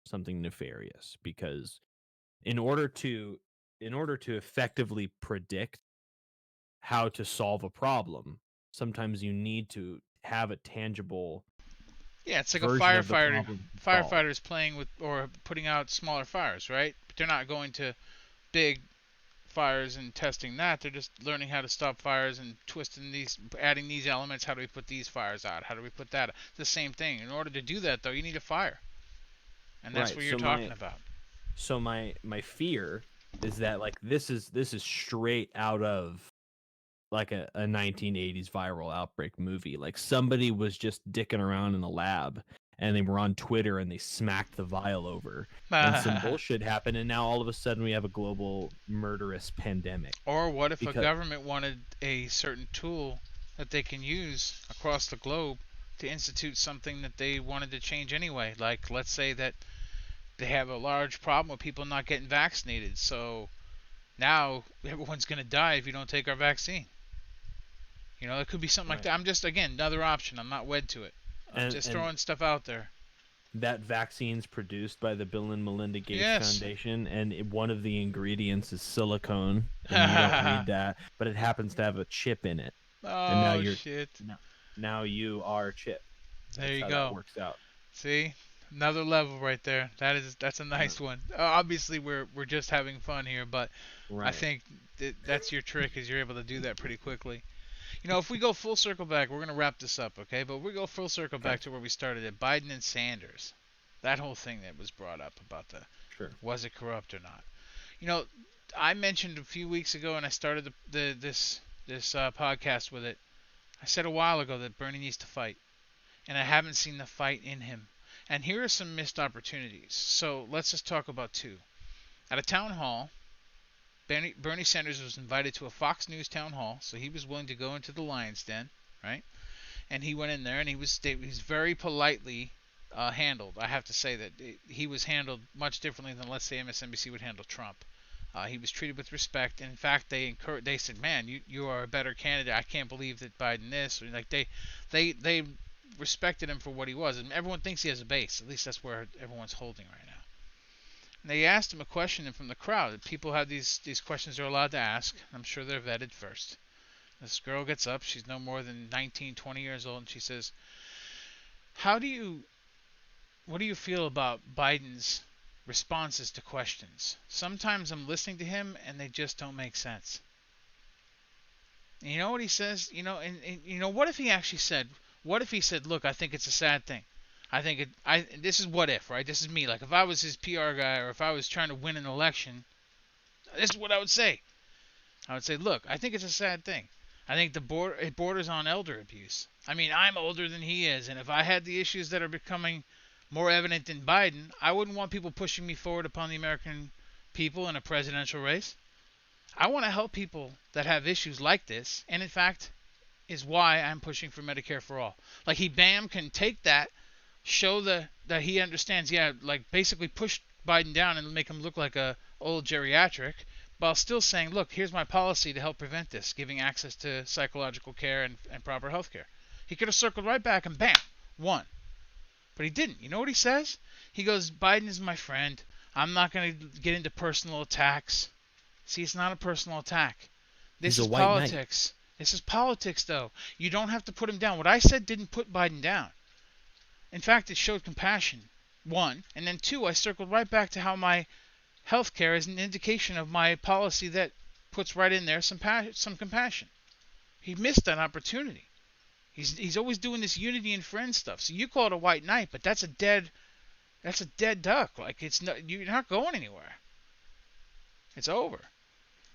something nefarious, because in order to effectively predict how to solve a problem, sometimes you need to have a tangible yeah, it's like a version of the problem to solve. firefighters playing with or putting out smaller fires, right? But they're not going to big fires and testing that. They're just learning how to stop fires and twisting these, adding these elements. How do we put these fires out? How do we put that out? The same thing. In order to do that, though, you need a fire. And that's Right. what you're talking about. So my fear is that like this is straight out of like a 1980s viral outbreak movie. Like somebody was just dicking around in a lab and they were on Twitter and they smacked the vial over and some bullshit happened and now all of a sudden we have a global murderous pandemic. Or what if a government wanted a certain tool that they can use across the globe to institute something that they wanted to change anyway? Like, let's say that they have a large problem with people not getting vaccinated, so now everyone's going to die if you don't take our vaccine. You know, it could be something like that. I'm just, again, another option. I'm not wed to it. I'm just throwing stuff out there. That vaccine's produced by the Bill and Melinda Gates Foundation, and one of the ingredients is silicone. And you don't need that, but it happens to have a chip in it. Oh, and now shit. Now you are a chip. There you go. That works out. See? Another level right there. That's a nice one. Obviously, we're just having fun here, but I think that's your trick, is you're able to do that pretty quickly. You know, if we go full circle back, we're going to wrap this up, okay? But we go full circle back to where we started at Biden and Sanders. That whole thing that was brought up about was it corrupt or not? You know, I mentioned a few weeks ago, and I started this podcast with it. I said a while ago that Bernie needs to fight, and I haven't seen the fight in him. And here are some missed opportunities. So let's just talk about two. At a town hall, Bernie Sanders was invited to a Fox News town hall, so he was willing to go into the lion's den, right? And he went in there, and he was very politely handled. I have to say that he was handled much differently than, let's say, MSNBC would handle Trump. He was treated with respect. In fact, they said, "Man, you are a better candidate. I can't believe that Biden this." Or like they respected him for what he was, and everyone thinks he has a base. At least that's where everyone's holding right now. And they asked him a question from the crowd. People have these questions they're allowed to ask. I'm sure they're vetted first. This girl gets up. She's no more than 19, 20 years old, and she says, what do you feel about Biden's responses to questions? Sometimes I'm listening to him, and they just don't make sense. And you know what he says? You know, and you know, what if he actually said, look, I think it's a sad thing. This is what if, right? This is me. Like, if I was his PR guy, or if I was trying to win an election, this is what I would say. I would say, look, I think it's a sad thing. I think it borders on elder abuse. I mean, I'm older than he is, and if I had the issues that are becoming more evident than Biden, I wouldn't want people pushing me forward upon the American people in a presidential race. I want to help people that have issues like this, and in fact, is why I'm pushing for Medicare for all. Like, he can take that, show that he understands, like basically push Biden down and make him look like a old geriatric, while still saying, look, here's my policy to help prevent this, giving access to psychological care and proper health care. He could have circled right back and bam, won. But he didn't. You know what he says? He goes, Biden is my friend. I'm not going to get into personal attacks. See, it's not a personal attack. This is politics. This is politics, though. You don't have to put him down. What I said didn't put Biden down. In fact, it showed compassion, one. And then two, I circled right back to how my health care is an indication of my policy that puts right in there some compassion. He missed that opportunity. He's always doing this unity and friends stuff. So you call it a white knight, but that's a dead duck. Like, you're not going anywhere. It's over.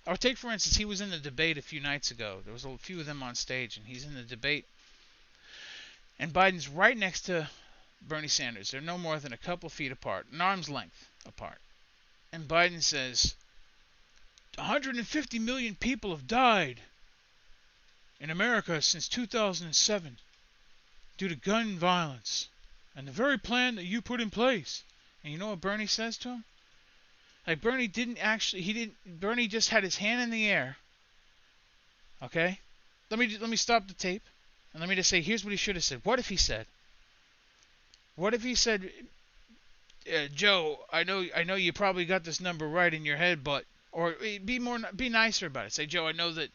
Or take, for instance, he was in the debate a few nights ago. There was a few of them on stage, and he's in the debate. And Biden's right next to Bernie Sanders. They're no more than a couple feet apart, an arm's length apart. And Biden says, 150 million people have died in America since 2007 due to gun violence and the very plan that you put in place. And you know what Bernie says to him? Like, Bernie Bernie just had his hand in the air. Okay? Let me stop the tape. And let me just say, here's what he should have said. What if he said, Joe, I know you probably got this number right in your head, but, or be nicer about it. Say, Joe, I know that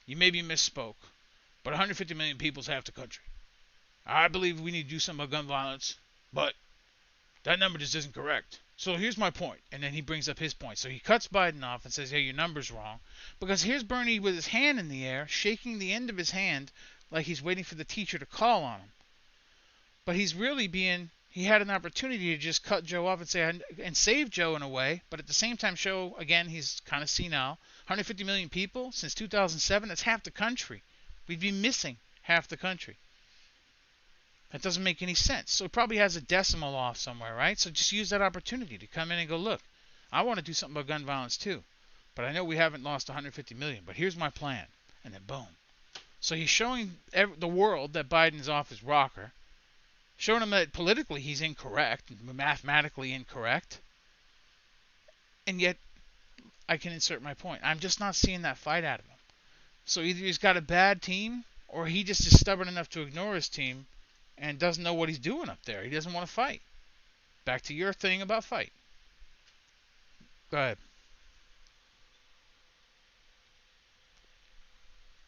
you maybe misspoke, but 150 million people's half the country. I believe we need to do something about gun violence, but that number just isn't correct. So here's my point. And then he brings up his point. So he cuts Biden off and says, hey, your number's wrong. Because here's Bernie with his hand in the air, shaking the end of his hand like he's waiting for the teacher to call on him. But he's really he had an opportunity to just cut Joe off and say, and save Joe in a way. But at the same time show, again, he's kind of senile. 150 million people since 2007, that's half the country. We'd be missing half the country. That doesn't make any sense. So it probably has a decimal off somewhere, right? So just use that opportunity to come in and go, look, I want to do something about gun violence too. But I know we haven't lost 150 million, but here's my plan. And then boom. So he's showing the world that Biden's off his rocker, showing him that politically he's incorrect, mathematically incorrect. And yet, I can insert my point. I'm just not seeing that fight out of him. So either he's got a bad team, or he just is stubborn enough to ignore his team and doesn't know what he's doing up there. He doesn't want to fight. Back to your thing about fight. Go ahead.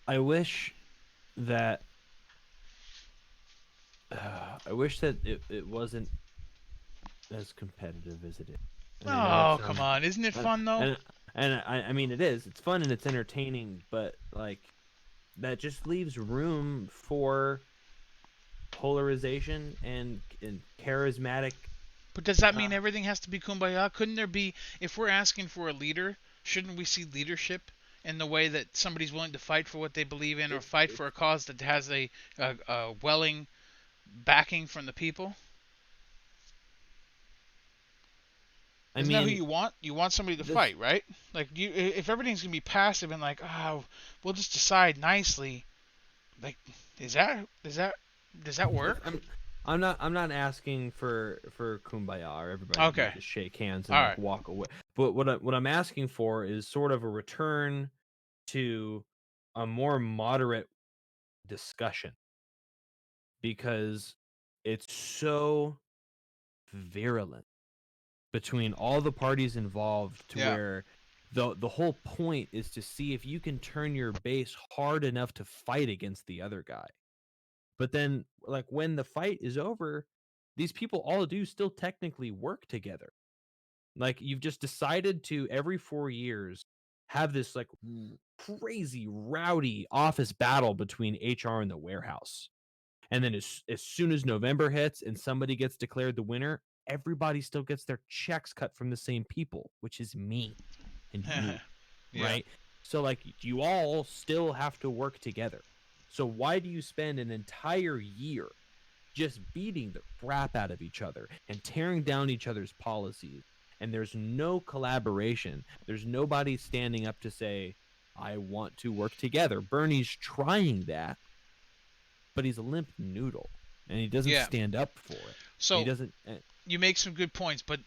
I wish that it wasn't as competitive as it is. Oh, come on. Isn't it fun, though? And I mean, it is. It's fun and it's entertaining, but, like, that just leaves room for polarization and charismatic. But does that mean everything has to be kumbaya? Couldn't there be, if we're asking for a leader, shouldn't we see leadership in the way that somebody's willing to fight for what they believe in or fight for a cause that has a welling backing from the people? Isn't that who you want? You want somebody to fight, right? Like, if everything's gonna be passive and like, oh, we'll just decide nicely. Like, does that work? I'm not asking for kumbaya or everybody to just shake hands and walk away. But what I'm asking for is sort of a return to a more moderate discussion, because it's so virulent between all the parties involved to where the whole point is to see if you can turn your base hard enough to fight against the other guy. But then, like, when the fight is over, these people all do still technically work together. Like, you've just decided to, every 4 years, have this, like, crazy, rowdy office battle between HR and the warehouse. And then as soon as November hits and somebody gets declared the winner, everybody still gets their checks cut from the same people, which is me and you, right? So, like, you all still have to work together. So why do you spend an entire year just beating the crap out of each other and tearing down each other's policies? And there's no collaboration. There's nobody standing up to say, I want to work together. Bernie's trying that, but he's a limp noodle, and he doesn't stand up for it. So he doesn't. You make some good points, but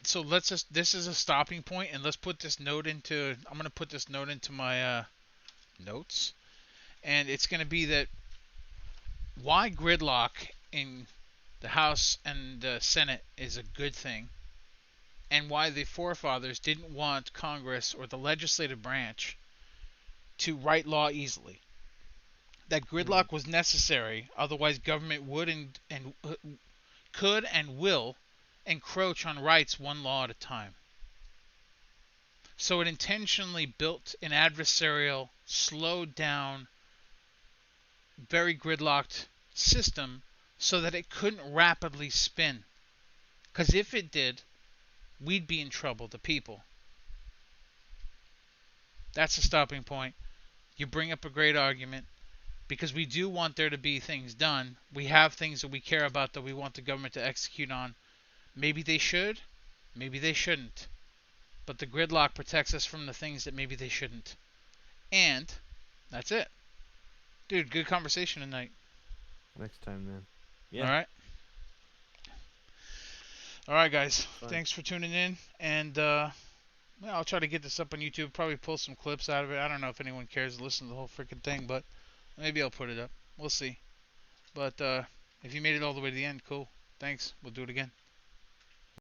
so let's just, this is a stopping point, and let's put this note into, I'm going to put this note into my notes, and it's going to be that why gridlock in the House and the Senate is a good thing, and why the forefathers didn't want Congress or the legislative branch to write law easily. That gridlock was necessary, otherwise government would and could and will encroach on rights one law at a time. So it intentionally built an adversarial, slowed down, very gridlocked system so that it couldn't rapidly spin. Because if it did, we'd be in trouble, the people. That's a stopping point. You bring up a great argument, because we do want there to be things done. We have things that we care about that we want the government to execute on. Maybe they should, maybe they shouldn't. But the gridlock protects us from the things that maybe they shouldn't. And that's it. Dude, good conversation tonight. Next time, man. Yeah. All right. All right, guys. Fine. Thanks for tuning in. And I'll try to get this up on YouTube. Probably pull some clips out of it. I don't know if anyone cares to listen to the whole freaking thing, but maybe I'll put it up. We'll see. But if you made it all the way to the end, cool. Thanks. We'll do it again.